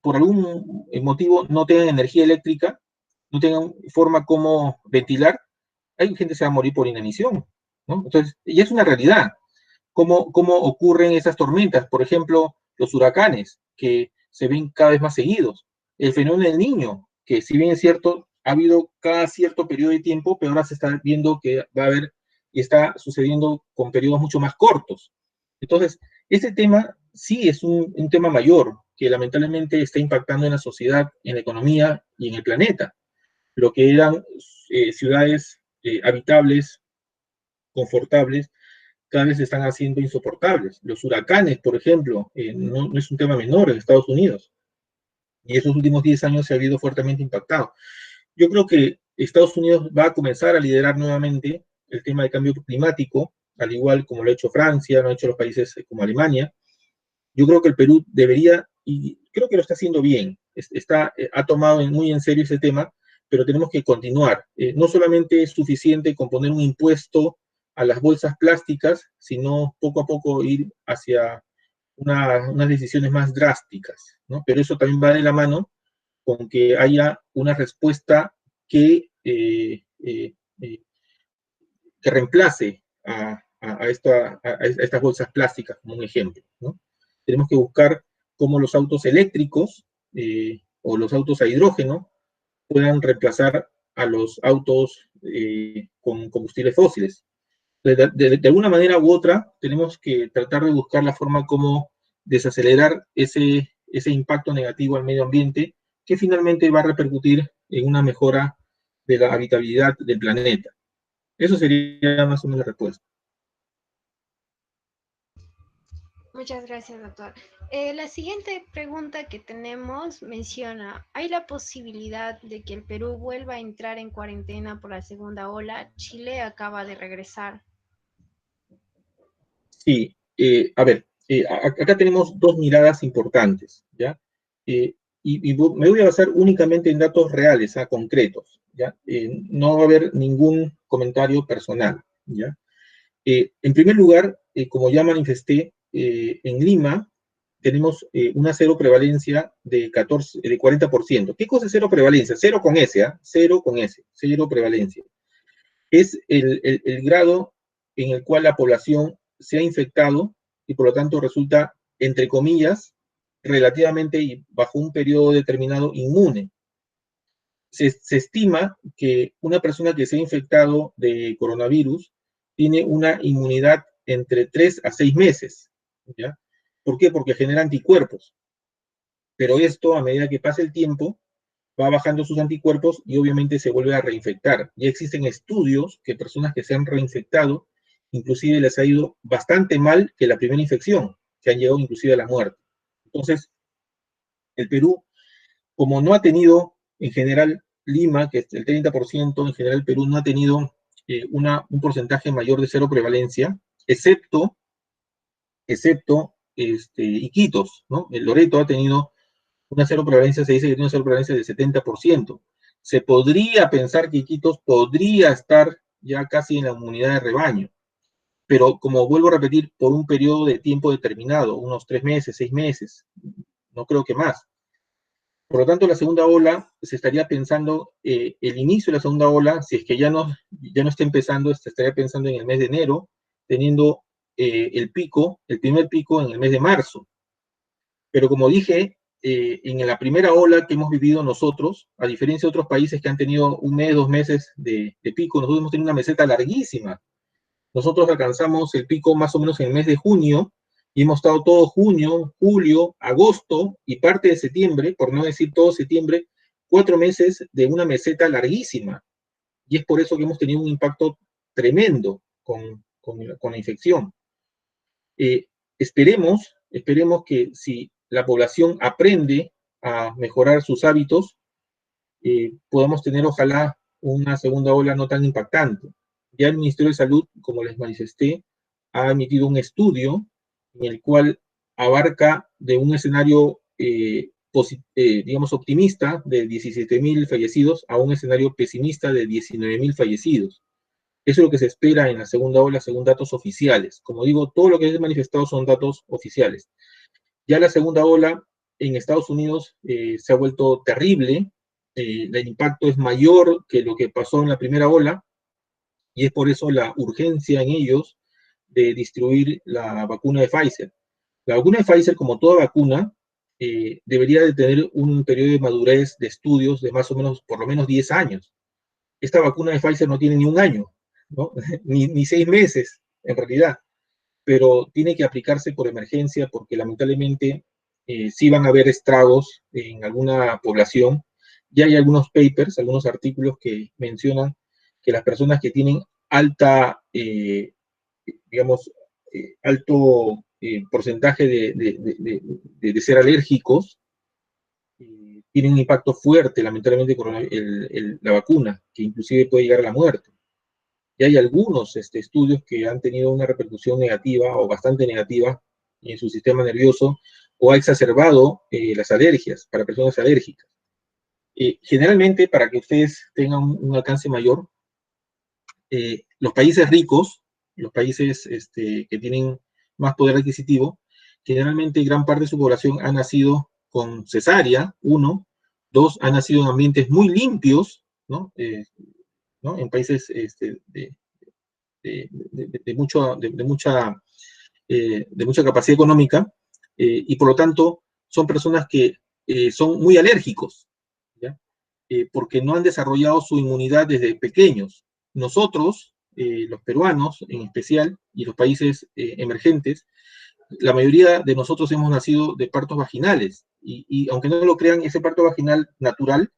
por algún motivo, no tengan energía eléctrica, no tengan forma como ventilar, hay gente que se va a morir por inanición, ¿no? Entonces, ya es una realidad. ¿Cómo ocurren esas tormentas? Por ejemplo, los huracanes, que se ven cada vez más seguidos. El fenómeno del niño, que si bien es cierto, ha habido cada cierto periodo de tiempo, pero ahora se está viendo que va a haber y está sucediendo con periodos mucho más cortos. Entonces, este tema sí es un tema mayor que lamentablemente está impactando en la sociedad, en la economía y en el planeta. Lo que eran ciudades habitables, confortables, cada vez se están haciendo insoportables. Los huracanes, por ejemplo, no es un tema menor en Estados Unidos, y esos últimos 10 años se ha habido fuertemente impactado. Yo creo que Estados Unidos va a comenzar a liderar nuevamente el tema de cambio climático, al igual como lo ha hecho Francia, lo han hecho los países como Alemania. Yo creo que el Perú debería, y creo que lo está haciendo bien, ha tomado muy en serio ese tema, pero tenemos que continuar. No solamente es suficiente con poner un impuesto a las bolsas plásticas, sino poco a poco ir hacia unas decisiones más drásticas, ¿no? Pero eso también va de la mano con que haya una respuesta que reemplace a estas bolsas plásticas, como un ejemplo, ¿no? Tenemos que buscar cómo los autos eléctricos o los autos a hidrógeno puedan reemplazar a los autos con combustibles fósiles. De alguna manera u otra, tenemos que tratar de buscar la forma como desacelerar ese impacto negativo al medio ambiente, que finalmente va a repercutir en una mejora de la habitabilidad del planeta. Eso sería más o menos la respuesta. Muchas gracias, doctor. La siguiente pregunta que tenemos menciona, ¿hay la posibilidad de que el Perú vuelva a entrar en cuarentena por la segunda ola? Chile acaba de regresar. Sí, a ver, acá tenemos dos miradas importantes, ¿ya? Y me voy a basar únicamente en datos reales, concretos, ¿ya? No va a haber ningún comentario personal, ¿ya? En primer lugar, como ya manifesté, en Lima tenemos una cero prevalencia de 40%. ¿Qué cosa es cero prevalencia? Cero con S, cero con S, cero prevalencia. Es el grado en el cual la población se ha infectado y por lo tanto resulta, entre comillas, relativamente y bajo un periodo determinado inmune. Se estima que una persona que se ha infectado de coronavirus tiene una inmunidad entre 3 a 6 meses, ¿ya? ¿Por qué? Porque genera anticuerpos. Pero esto, a medida que pasa el tiempo, va bajando sus anticuerpos y obviamente se vuelve a reinfectar. Ya existen estudios que personas que se han reinfectado, inclusive les ha ido bastante mal que la primera infección, que han llegado inclusive a la muerte. Entonces, el Perú, como no ha tenido en general Lima, que es el 30%, en general Perú no ha tenido un porcentaje mayor de cero prevalencia, excepto Iquitos, ¿no? El Loreto ha tenido una cero prevalencia, se dice que tiene una cero prevalencia del 70%. Se podría pensar que Iquitos podría estar ya casi en la inmunidad de rebaño, pero como vuelvo a repetir, por un periodo de tiempo determinado, unos 3 meses, 6 meses, no creo que más. Por lo tanto, la segunda ola, se estaría pensando, el inicio de la segunda ola, si es que ya no está empezando, se estaría pensando en el mes de enero, teniendo el primer pico en el mes de marzo. Pero como dije, en la primera ola que hemos vivido nosotros, a diferencia de otros países que han tenido un mes, 2 meses de pico, nosotros hemos tenido una meseta larguísima. Nosotros alcanzamos el pico más o menos en el mes de junio, y hemos estado todo junio, julio, agosto y parte de septiembre, por no decir todo septiembre, 4 meses de una meseta larguísima. Y es por eso que hemos tenido un impacto tremendo con la infección. Esperemos que si la población aprende a mejorar sus hábitos, podamos tener, ojalá, una segunda ola no tan impactante. Ya el Ministerio de Salud, como les manifesté, ha emitido un estudio en el cual abarca de un escenario, digamos, optimista de 17.000 fallecidos a un escenario pesimista de 19.000 fallecidos. Eso es lo que se espera en la segunda ola según datos oficiales. Como digo, todo lo que es manifestado son datos oficiales. Ya la segunda ola en Estados Unidos se ha vuelto terrible, el impacto es mayor que lo que pasó en la primera ola, y es por eso la urgencia en ellos de distribuir la vacuna de Pfizer. La vacuna de Pfizer, como toda vacuna, debería de tener un periodo de madurez de estudios de más o menos, por lo menos 10 años. Esta vacuna de Pfizer no tiene ni un año, ¿no? ni 6 meses, en realidad, pero tiene que aplicarse por emergencia porque lamentablemente sí van a haber estragos en alguna población. Ya hay algunos papers, algunos artículos que mencionan que las personas que tienen alta, digamos, alto porcentaje de ser alérgicos, tiene un impacto fuerte, lamentablemente, con la vacuna, que inclusive puede llegar a la muerte. Y hay algunos estudios que han tenido una repercusión negativa o bastante negativa en su sistema nervioso o ha exacerbado las alergias para personas alérgicas. Generalmente, para que ustedes tengan un alcance mayor, los países ricos, los países que tienen más poder adquisitivo, generalmente gran parte de su población ha nacido con cesárea, uno, dos, ha nacido en ambientes muy limpios, ¿no? ¿No? En países de mucha capacidad económica, y por lo tanto son personas que son muy alérgicos, ¿ya? Porque no han desarrollado su inmunidad desde pequeños. Nosotros, los peruanos en especial, y los países emergentes, la mayoría de nosotros hemos nacido de partos vaginales, y aunque no lo crean, ese parto vaginal natural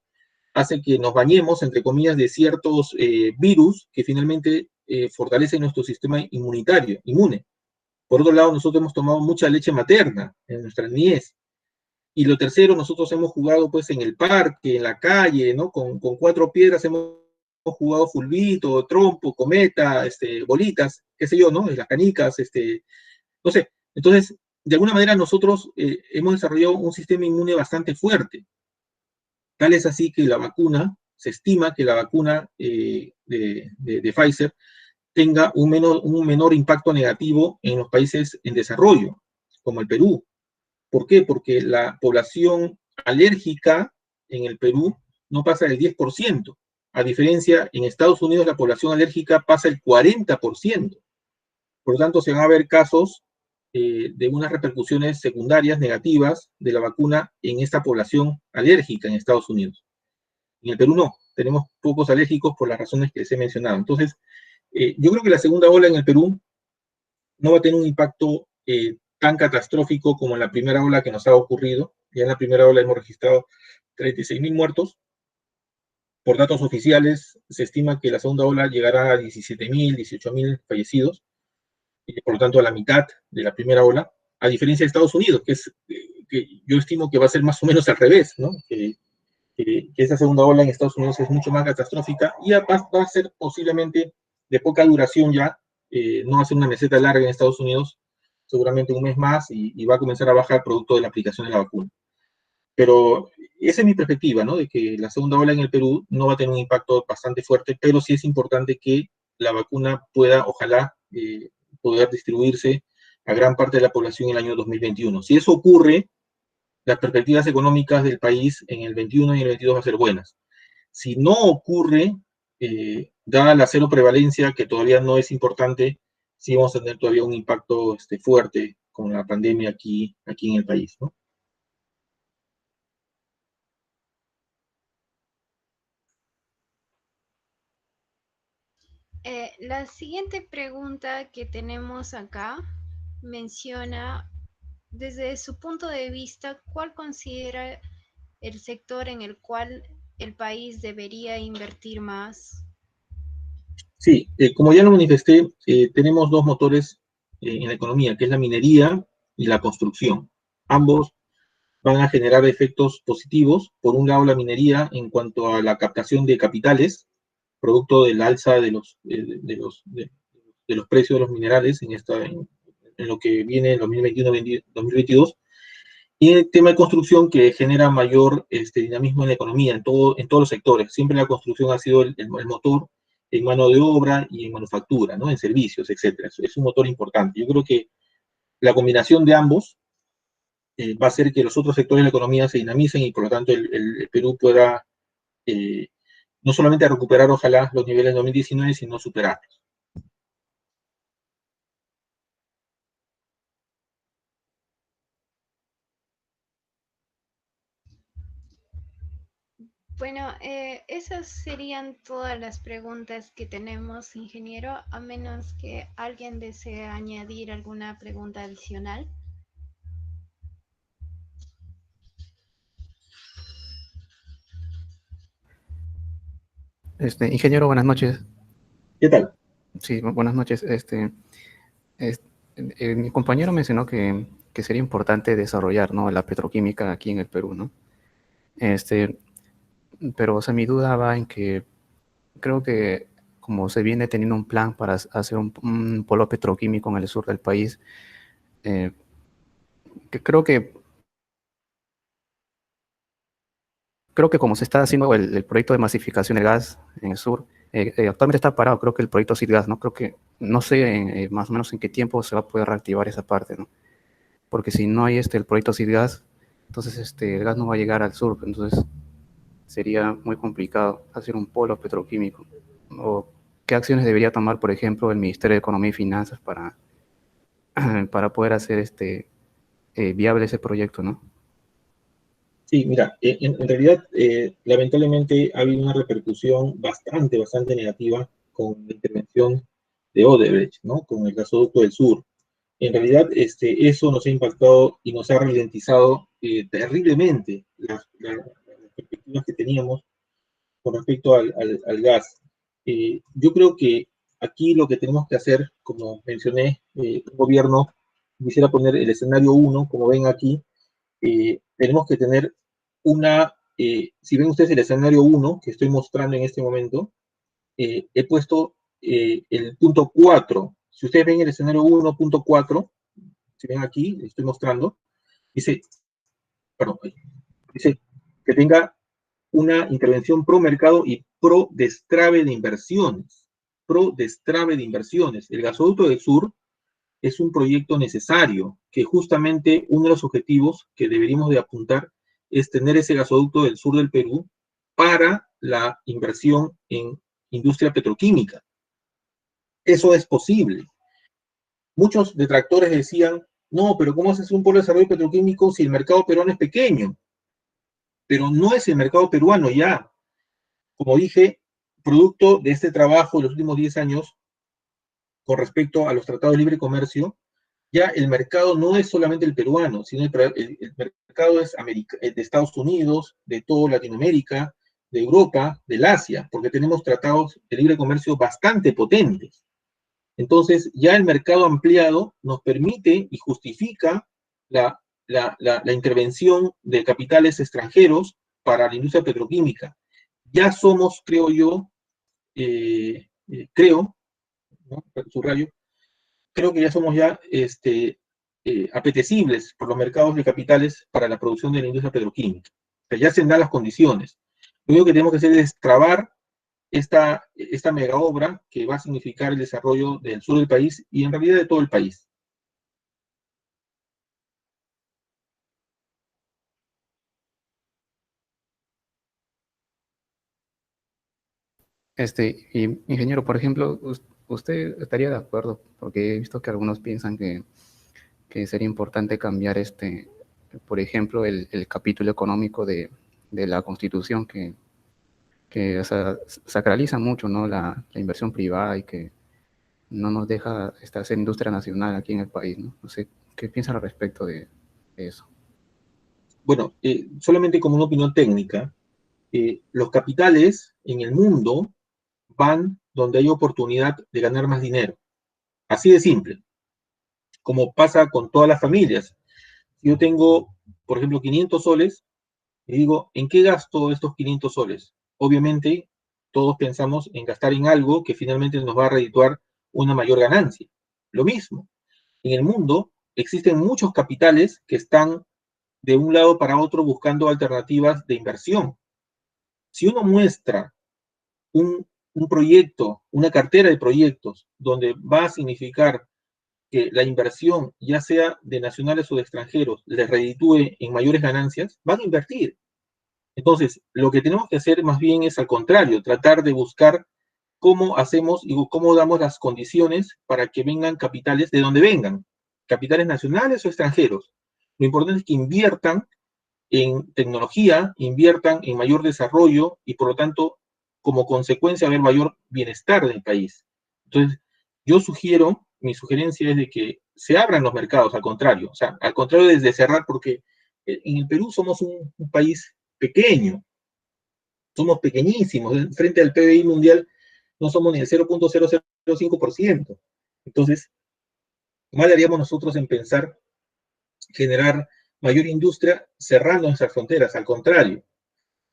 hace que nos bañemos, entre comillas, de ciertos virus que finalmente fortalecen nuestro sistema inmunitario, inmune. Por otro lado, nosotros hemos tomado mucha leche materna en nuestra niñez. Y lo tercero, nosotros hemos jugado pues en el parque, en la calle, ¿no? Con 4 piedras hemos jugado fulbito, trompo, cometa, bolitas, qué sé yo, ¿no? Las canicas, no sé. Entonces, de alguna manera nosotros hemos desarrollado un sistema inmune bastante fuerte. Tal es así que la vacuna, se estima que la vacuna de Pfizer tenga un menor impacto negativo en los países en desarrollo, como el Perú. ¿Por qué? Porque la población alérgica en el Perú no pasa del 10%. A diferencia, en Estados Unidos la población alérgica pasa el 40%. Por lo tanto, se van a ver casos de unas repercusiones secundarias negativas de la vacuna en esta población alérgica en Estados Unidos. En el Perú no, tenemos pocos alérgicos por las razones que les he mencionado. Entonces, yo creo que la segunda ola en el Perú no va a tener un impacto tan catastrófico como en la primera ola que nos ha ocurrido. Ya en la primera ola hemos registrado 36.000 muertos. Por datos oficiales, se estima que la segunda ola llegará a 17.000, 18.000 fallecidos, y por lo tanto a la mitad de la primera ola, a diferencia de Estados Unidos, que yo estimo que va a ser más o menos al revés, ¿no? Que esa segunda ola en Estados Unidos es mucho más catastrófica y va a ser posiblemente de poca duración ya, no va a ser una meseta larga en Estados Unidos, seguramente un mes más y va a comenzar a bajar producto de la aplicación de la vacuna. Pero esa es mi perspectiva, ¿no? De que la segunda ola en el Perú no va a tener un impacto bastante fuerte, pero sí es importante que la vacuna pueda, ojalá, poder distribuirse a gran parte de la población en el año 2021. Si eso ocurre, las perspectivas económicas del país en el 21 y el 22 van a ser buenas. Si no ocurre, dada la cero prevalencia, que todavía no es importante, sí vamos a tener todavía un impacto fuerte con la pandemia aquí en el país, ¿no? La siguiente pregunta que tenemos acá menciona, desde su punto de vista, ¿cuál considera el sector en el cual el país debería invertir más? Sí, como ya lo manifesté, tenemos dos motores en la economía, que es la minería y la construcción. Ambos van a generar efectos positivos. Por un lado, la minería en cuanto a la captación de capitales, producto del alza de los precios de los minerales en lo que viene en 2021-2022. Y el tema de construcción que genera mayor dinamismo en la economía, en todos los sectores. Siempre la construcción ha sido el motor en mano de obra y en manufactura, ¿no? En servicios, etcétera. Es un motor importante. Yo creo que la combinación de ambos va a hacer que los otros sectores de la economía se dinamicen y por lo tanto el Perú pueda eh, no solamente recuperar, ojalá, los niveles de 2019, sino superarlos. Bueno, esas serían todas las preguntas que tenemos, ingeniero, a menos que alguien desee añadir alguna pregunta adicional. Ingeniero, buenas noches. ¿Qué tal? Sí, buenas noches. Es- Mi compañero mencionó que sería importante desarrollar, ¿no?, la petroquímica aquí en el Perú, ¿no? Este, pero, o sea, mi duda va en que creo que como se viene teniendo un plan para hacer un polo petroquímico en el sur del país, eh, que creo que como se está haciendo el proyecto de masificación de gas en el sur, actualmente está parado, creo que el proyecto SIDGAS, ¿no? Creo que, no sé más o menos en qué tiempo se va a poder reactivar esa parte, ¿no? Porque si no hay el proyecto SIDGAS, entonces el gas no va a llegar al sur, entonces sería muy complicado hacer un polo petroquímico. ¿O qué acciones debería tomar, por ejemplo, el Ministerio de Economía y Finanzas para poder hacer viable ese proyecto, ¿no? Sí, mira, en realidad, lamentablemente ha habido una repercusión bastante negativa con la intervención de Odebrecht, ¿no? Con el gasoducto del sur. En realidad, eso nos ha impactado y nos ha ralentizado terriblemente las perspectivas que teníamos con respecto al gas. Yo creo que aquí lo que tenemos que hacer, como mencioné, un gobierno, quisiera poner el escenario 1, como ven aquí, tenemos que tener si ven ustedes el escenario 1 que estoy mostrando en este momento, he puesto el punto 4. Si ustedes ven el escenario 1.4, si ven aquí, estoy mostrando, dice, perdón, dice que tenga una intervención pro mercado y pro destrave de inversiones. Pro destrave de inversiones. El gasoducto del sur es un proyecto necesario, que justamente uno de los objetivos que deberíamos de apuntar es tener ese gasoducto del sur del Perú para la inversión en industria petroquímica. Eso es posible. Muchos detractores decían, no, pero ¿cómo haces un polo de desarrollo petroquímico si el mercado peruano es pequeño? Pero no es el mercado peruano ya. Como dije, producto de este trabajo de los últimos 10 años con respecto a los tratados de libre comercio, ya el mercado no es solamente el peruano, sino el mercado es de Estados Unidos, de toda Latinoamérica, de Europa, del Asia, porque tenemos tratados de libre comercio bastante potentes. Entonces, ya el mercado ampliado nos permite y justifica la intervención de capitales extranjeros para la industria petroquímica. Ya somos, creo yo, creo, ¿no?, subrayo, creo que ya somos ya apetecibles por los mercados de capitales para la producción de la industria petroquímica. O sea, ya se dan las condiciones. Lo único que tenemos que hacer es trabar esta mega obra que va a significar el desarrollo del sur del país y en realidad de todo el país. Ingeniero, por ejemplo, ¿usted estaría de acuerdo? Porque he visto que algunos piensan que sería importante cambiar por ejemplo, el capítulo económico de la Constitución que, o sea, sacraliza mucho, ¿no?, la inversión privada y que no nos deja hacer industria nacional aquí en el país, ¿no? No sé, ¿qué piensan al respecto de eso? Bueno, solamente como una opinión técnica, los capitales en el mundo van donde hay oportunidad de ganar más dinero. Así de simple, como pasa con todas las familias. Si yo tengo, por ejemplo, 500 soles, y digo, ¿en qué gasto estos 500 soles? Obviamente, todos pensamos en gastar en algo que finalmente nos va a redituar una mayor ganancia. Lo mismo, en el mundo existen muchos capitales que están de un lado para otro buscando alternativas de inversión. Si uno muestra un un proyecto, una cartera de proyectos, donde va a significar que la inversión, ya sea de nacionales o de extranjeros, les reditúe en mayores ganancias, van a invertir. Entonces, lo que tenemos que hacer más bien es al contrario, tratar de buscar cómo hacemos y cómo damos las condiciones para que vengan capitales de donde vengan, capitales nacionales o extranjeros. Lo importante es que inviertan en tecnología, inviertan en mayor desarrollo y por lo tanto, como consecuencia, haber mayor bienestar del país. Entonces, yo sugiero, mi sugerencia es de que se abran los mercados, al contrario, o sea, al contrario desde cerrar, porque en el Perú somos un país pequeño, somos pequeñísimos, frente al PBI mundial no somos ni el 0.005%. Entonces, mal haríamos nosotros en pensar generar mayor industria cerrando nuestras fronteras, al contrario.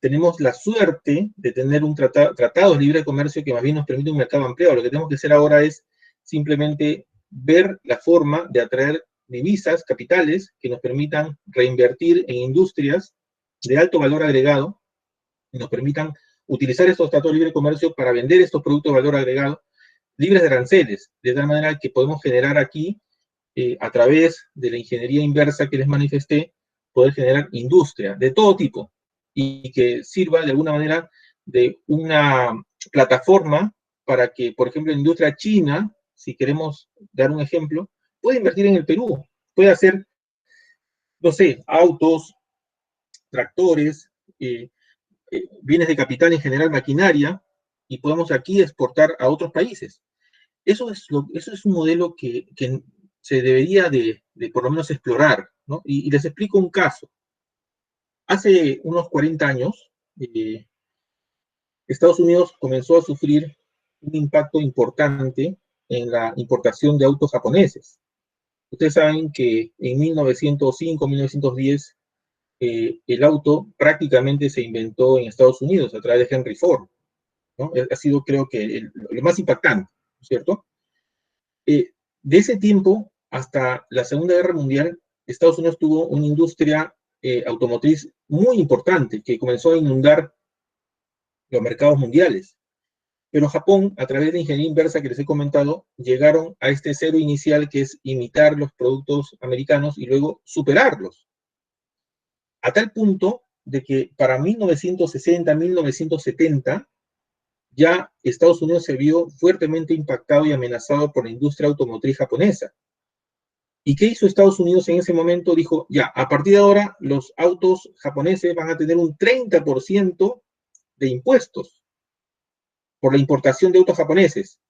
Tenemos la suerte de tener un tratado de libre comercio que más bien nos permite un mercado ampliado. Lo que tenemos que hacer ahora es simplemente ver la forma de atraer divisas, capitales, que nos permitan reinvertir en industrias de alto valor agregado, y nos permitan utilizar estos tratados de libre comercio para vender estos productos de valor agregado libres de aranceles, de tal manera que podemos generar aquí, a través de la ingeniería inversa que les manifesté, poder generar industria de todo tipo y que sirva de alguna manera de una plataforma para que, por ejemplo, la industria china, si queremos dar un ejemplo, puede invertir en el Perú, puede hacer, no sé, autos, tractores, bienes de capital en general, maquinaria, y podemos aquí exportar a otros países. Eso es un modelo que se debería de por lo menos explorar, ¿no? Y les explico un caso. Hace unos 40 años, Estados Unidos comenzó a sufrir un impacto importante en la importación de autos japoneses. Ustedes saben que en 1905, 1910, el auto prácticamente se inventó en Estados Unidos a través de Henry Ford, ¿no? Ha sido, creo que, lo más impactante, ¿cierto? De ese tiempo hasta la Segunda Guerra Mundial, Estados Unidos tuvo una industria automotriz muy importante que comenzó a inundar los mercados mundiales. Pero Japón, a través de la ingeniería inversa que les he comentado, llegaron a este cero inicial que es imitar los productos americanos y luego superarlos. A tal punto de que para 1960, 1970, ya Estados Unidos se vio fuertemente impactado y amenazado por la industria automotriz japonesa. ¿Y qué hizo Estados Unidos en ese momento? Dijo, ya, a partir de ahora los autos japoneses van a tener un 30% de impuestos por la importación de autos japoneses.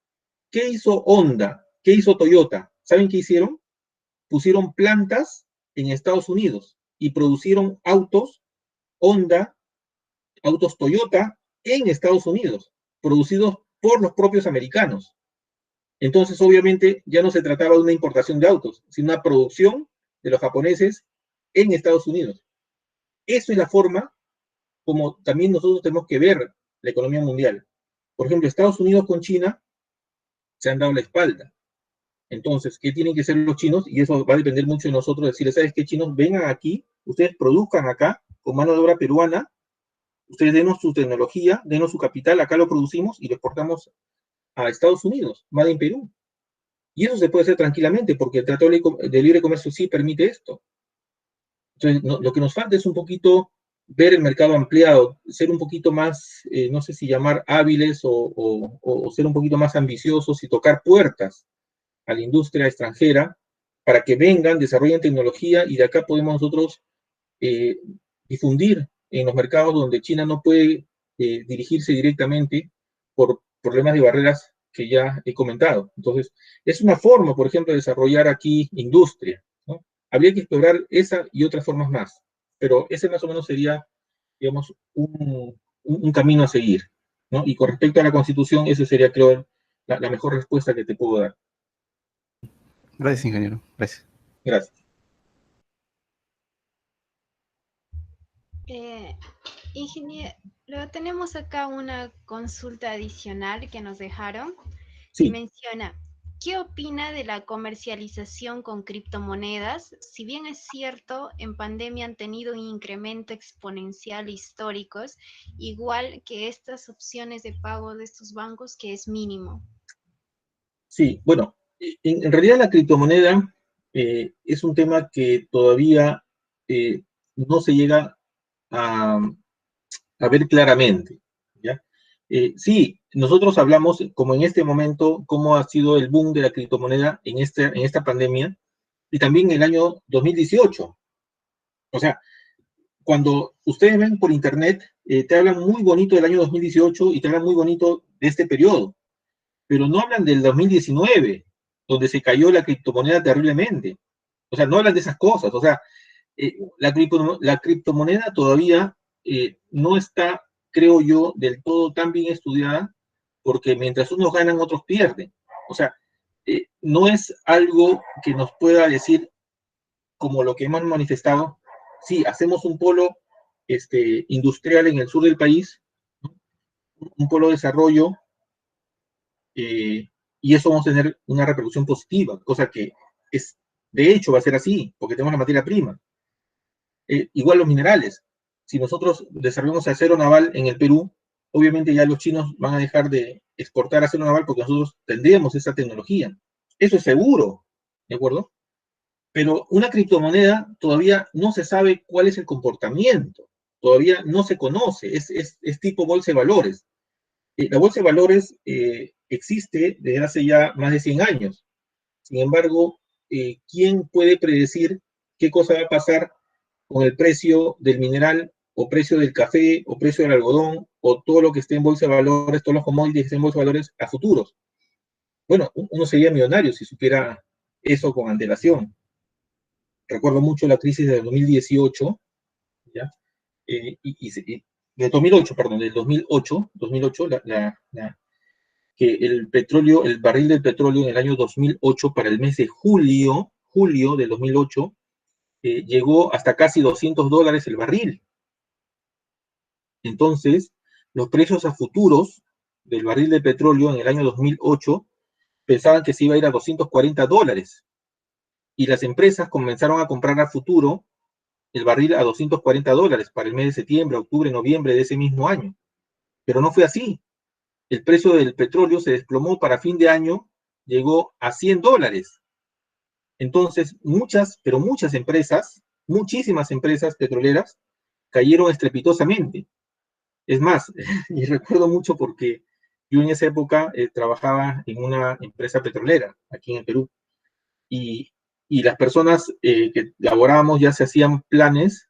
¿Qué hizo Honda? ¿Qué hizo Toyota? ¿Saben qué hicieron? Pusieron plantas en Estados Unidos y producieron autos Honda, autos Toyota en Estados Unidos, producidos por los propios americanos. Entonces, obviamente, ya no se trataba de una importación de autos, sino una producción de los japoneses en Estados Unidos. Eso es la forma como también nosotros tenemos que ver la economía mundial. Por ejemplo, Estados Unidos con China se han dado la espalda. Entonces, ¿qué tienen que hacer los chinos? Y eso va a depender mucho de nosotros, decirles, ¿sabes qué, chinos? Vengan aquí, ustedes produzcan acá, con mano de obra peruana, ustedes denos su tecnología, denos su capital, acá lo producimos y lo exportamos a Estados Unidos, Made in Perú. Y eso se puede hacer tranquilamente, porque el Tratado de Libre Comercio sí permite esto. Entonces, lo que nos falta es un poquito ver el mercado ampliado, ser un poquito más, no sé si llamar hábiles o ser un poquito más ambiciosos y tocar puertas a la industria extranjera para que vengan, desarrollen tecnología y de acá podemos nosotros eh, difundir en los mercados donde China no puede dirigirse directamente por problemas de barreras que ya he comentado. Entonces, es una forma, por ejemplo, de desarrollar aquí industria, ¿no? Habría que explorar esa y otras formas más, pero ese más o menos sería, digamos, un camino a seguir, ¿no? Y con respecto a la Constitución, esa sería, creo, la mejor respuesta que te puedo dar. Gracias, ingeniero. Gracias. Gracias. Ingeniero, tenemos acá una consulta adicional que nos dejaron y Sí. menciona, ¿qué opina de la comercialización con criptomonedas? Si bien es cierto, en pandemia han tenido un incremento exponencial históricos, igual que estas opciones de pago de estos bancos, que es mínimo. Sí, bueno, en realidad la criptomoneda es un tema que todavía no se llega a, a ver claramente, ¿ya? Sí, nosotros hablamos, como en este momento, cómo ha sido el boom de la criptomoneda en esta pandemia, y también en el año 2018. O sea, cuando ustedes ven por internet, te hablan muy bonito del año 2018 y te hablan muy bonito de este periodo, pero no hablan del 2019, donde se cayó la criptomoneda terriblemente. O sea, no hablan de esas cosas. O sea, la criptomoneda todavía no está, creo yo, del todo tan bien estudiada, porque mientras unos ganan, otros pierden. O sea, no es algo que nos pueda decir, como lo que hemos manifestado, sí, hacemos un polo industrial en el sur del país, ¿no? Un polo de desarrollo, y eso vamos a tener una repercusión positiva, cosa que es, de hecho, va a ser así, porque tenemos la materia prima. Igual los minerales. Si nosotros desarrollamos acero naval en el Perú, obviamente ya los chinos van a dejar de exportar acero naval porque nosotros tendríamos esa tecnología. Eso es seguro, ¿de acuerdo? Pero una criptomoneda todavía no se sabe cuál es el comportamiento, todavía no se conoce, es tipo bolsa de valores. La bolsa de valores existe desde hace ya más de 100 años. Sin embargo, ¿quién puede predecir qué cosa va a pasar con el precio del mineral o precio del café o precio del algodón o todo lo que esté en bolsa de valores, todos los commodities que estén en bolsa de valores a futuros? Bueno, uno sería millonario si supiera eso con antelación. Recuerdo mucho la crisis del 2018, ¿ya? De 2008, perdón, del 2008 que el petróleo, el barril del petróleo en el año 2008, para el mes de julio del 2008, llegó hasta casi $200 el barril. Entonces, los precios a futuros del barril de petróleo en el año 2008 pensaban que se iba a ir a $240. Y las empresas comenzaron a comprar a futuro el barril a $240 para el mes de septiembre, octubre, noviembre de ese mismo año. Pero no fue así. El precio del petróleo se desplomó para fin de año, llegó a $100. Entonces, pero muchas empresas, muchísimas empresas petroleras, cayeron estrepitosamente. Es más, y recuerdo mucho porque yo en esa época trabajaba en una empresa petrolera aquí en el Perú, y, y las personas que laborábamos ya se hacían planes,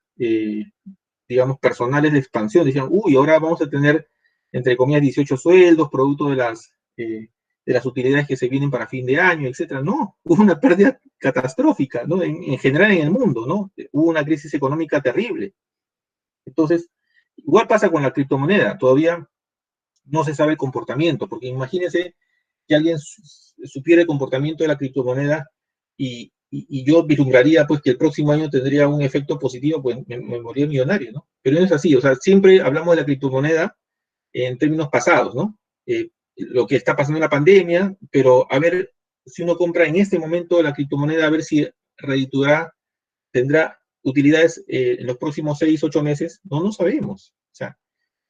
digamos, personales de expansión. Decían, uy, ahora vamos a tener, entre comillas, 18 sueldos, producto de las utilidades que se vienen para fin de año, etcétera. No, hubo una pérdida catastrófica, ¿no? En general en el mundo, ¿no? Hubo una crisis económica terrible. Entonces, igual pasa con la criptomoneda, todavía no se sabe el comportamiento, porque imagínense que alguien supiera el comportamiento de la criptomoneda y yo vislumbraría pues que el próximo año tendría un efecto positivo, pues me moría millonario, ¿no? Pero no es así, o sea, siempre hablamos de la criptomoneda en términos pasados, ¿no? Lo que está pasando en la pandemia, pero a ver si uno compra en este momento la criptomoneda, a ver si redituará, tendrá utilidades en los próximos 6, 8 meses, no sabemos, o sea,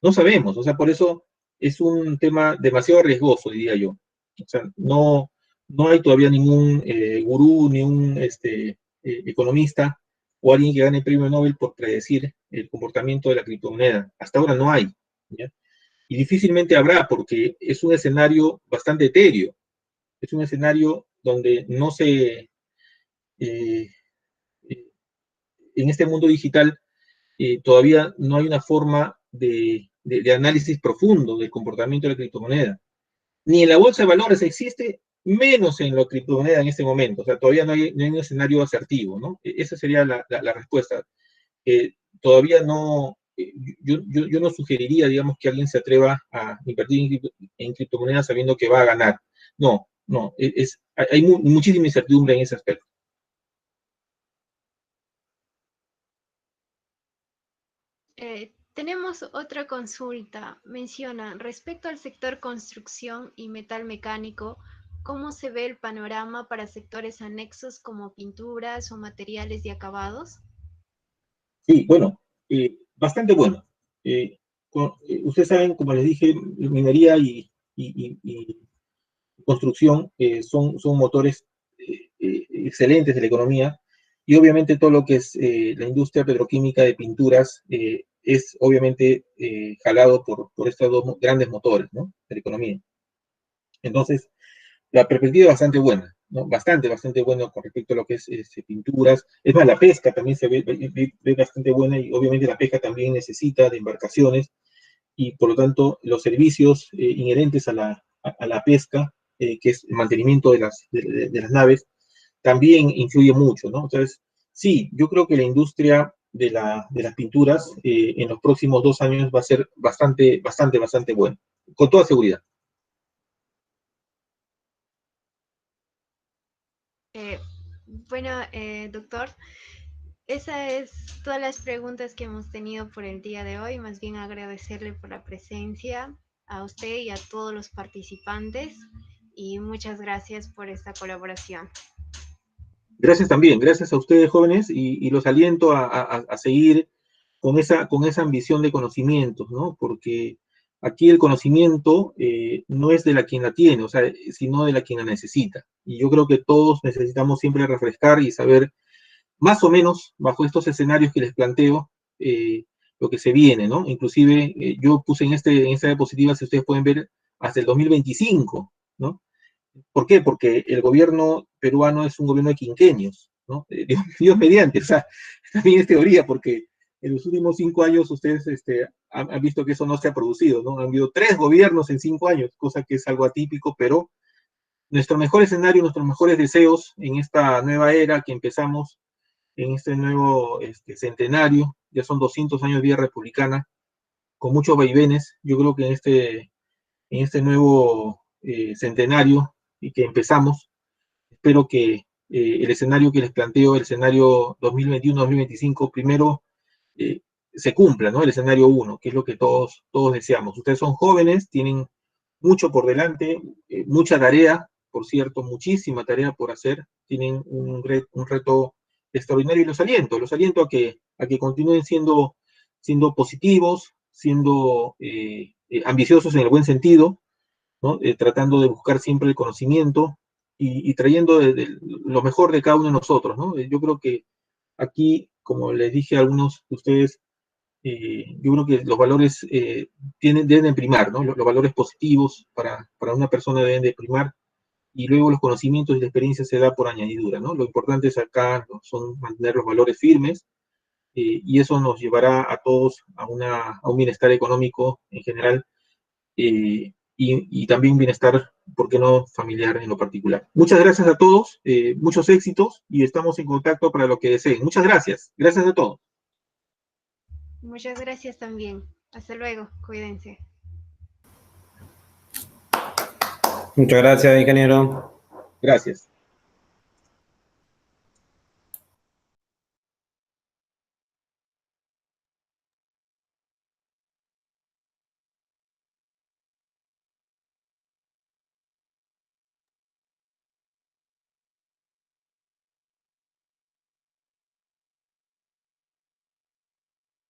no sabemos, o sea, por eso es un tema demasiado riesgoso, diría yo. O sea, no hay todavía ningún gurú, ni un economista o alguien que gane el premio Nobel por predecir el comportamiento de la criptomoneda. Hasta ahora no hay, ¿ya? Y difícilmente habrá, porque es un escenario bastante etéreo. Es un escenario donde no se, eh, en este mundo digital, todavía no hay una forma de análisis profundo del comportamiento de la criptomoneda. Ni en la bolsa de valores existe, menos en la criptomoneda en este momento. O sea, todavía no hay un escenario asertivo, ¿no? Esa sería la respuesta. Todavía no, yo no sugeriría, digamos, que alguien se atreva a invertir en criptomonedas sabiendo que va a ganar. No, hay muchísima incertidumbre en ese aspecto. Tenemos otra consulta. Menciona, respecto al sector construcción y metal mecánico, ¿cómo se ve el panorama para sectores anexos como pinturas o materiales de acabados? Sí, bueno, bastante bueno. Ustedes saben, como les dije, minería y construcción son motores excelentes de la economía, y obviamente todo lo que es la industria petroquímica de pinturas es obviamente jalado por estos dos grandes motores, ¿no?, de la economía. Entonces, la perspectiva es bastante buena, ¿no? Bastante buena con respecto a lo que es pinturas. Es más, la pesca también se ve bastante buena, y obviamente la pesca también necesita de embarcaciones, y por lo tanto los servicios inherentes a la pesca, que es el mantenimiento de las naves, también influye mucho, ¿no? Entonces, sí, yo creo que la industria de las pinturas en los próximos 2 años va a ser bastante buena, con toda seguridad. Eh, bueno, doctor, esas es todas las preguntas que hemos tenido por el día de hoy. Más bien agradecerle por la presencia a usted y a todos los participantes, y muchas gracias por esta colaboración. Gracias también, gracias a ustedes, jóvenes, y los aliento a seguir con esa ambición de conocimientos, ¿no? Porque aquí el conocimiento no es de la quien la tiene, o sea, sino de la quien la necesita. Y yo creo que todos necesitamos siempre refrescar y saber más o menos, bajo estos escenarios que les planteo, lo que se viene, ¿no? Inclusive yo puse en esta diapositiva, si ustedes pueden ver, hasta el 2025, ¿no? ¿Por qué? Porque el gobierno peruano es un gobierno de quinquenios, ¿no? Dios mediante, o sea, también es teoría, porque en los últimos 5 años ustedes han visto que eso no se ha producido, ¿no? Han habido 3 gobiernos en 5 años, cosa que es algo atípico, pero nuestro mejor escenario, nuestros mejores deseos en esta nueva era que empezamos, en este nuevo centenario, ya son 200 años de vida republicana, con muchos vaivenes. Yo creo que en este nuevo centenario y que empezamos, espero que el escenario que les planteo, el escenario 2021-2025, primero se cumpla, ¿no? El escenario 1, que es lo que todos deseamos. Ustedes son jóvenes, tienen mucho por delante, mucha tarea, por cierto, muchísima tarea por hacer, tienen un reto extraordinario, y los aliento a que continúen siendo positivos, siendo ambiciosos en el buen sentido, ¿no? Tratando de buscar siempre el conocimiento y trayendo lo mejor de cada uno de nosotros, ¿no? Yo creo que aquí, como les dije a algunos de ustedes, yo creo que los valores deben de primar, ¿no? Los valores positivos para una persona deben de primar, y luego los conocimientos y la experiencia se da por añadidura, ¿no? Lo importante es acá son mantener los valores firmes, y eso nos llevará a todos a un bienestar económico en general, y también bienestar, ¿por qué no?, familiar en lo particular. Muchas gracias a todos, muchos éxitos, y estamos en contacto para lo que deseen. Muchas gracias. Gracias a todos. Muchas gracias también. Hasta luego. Cuídense. Muchas gracias, ingeniero. Gracias.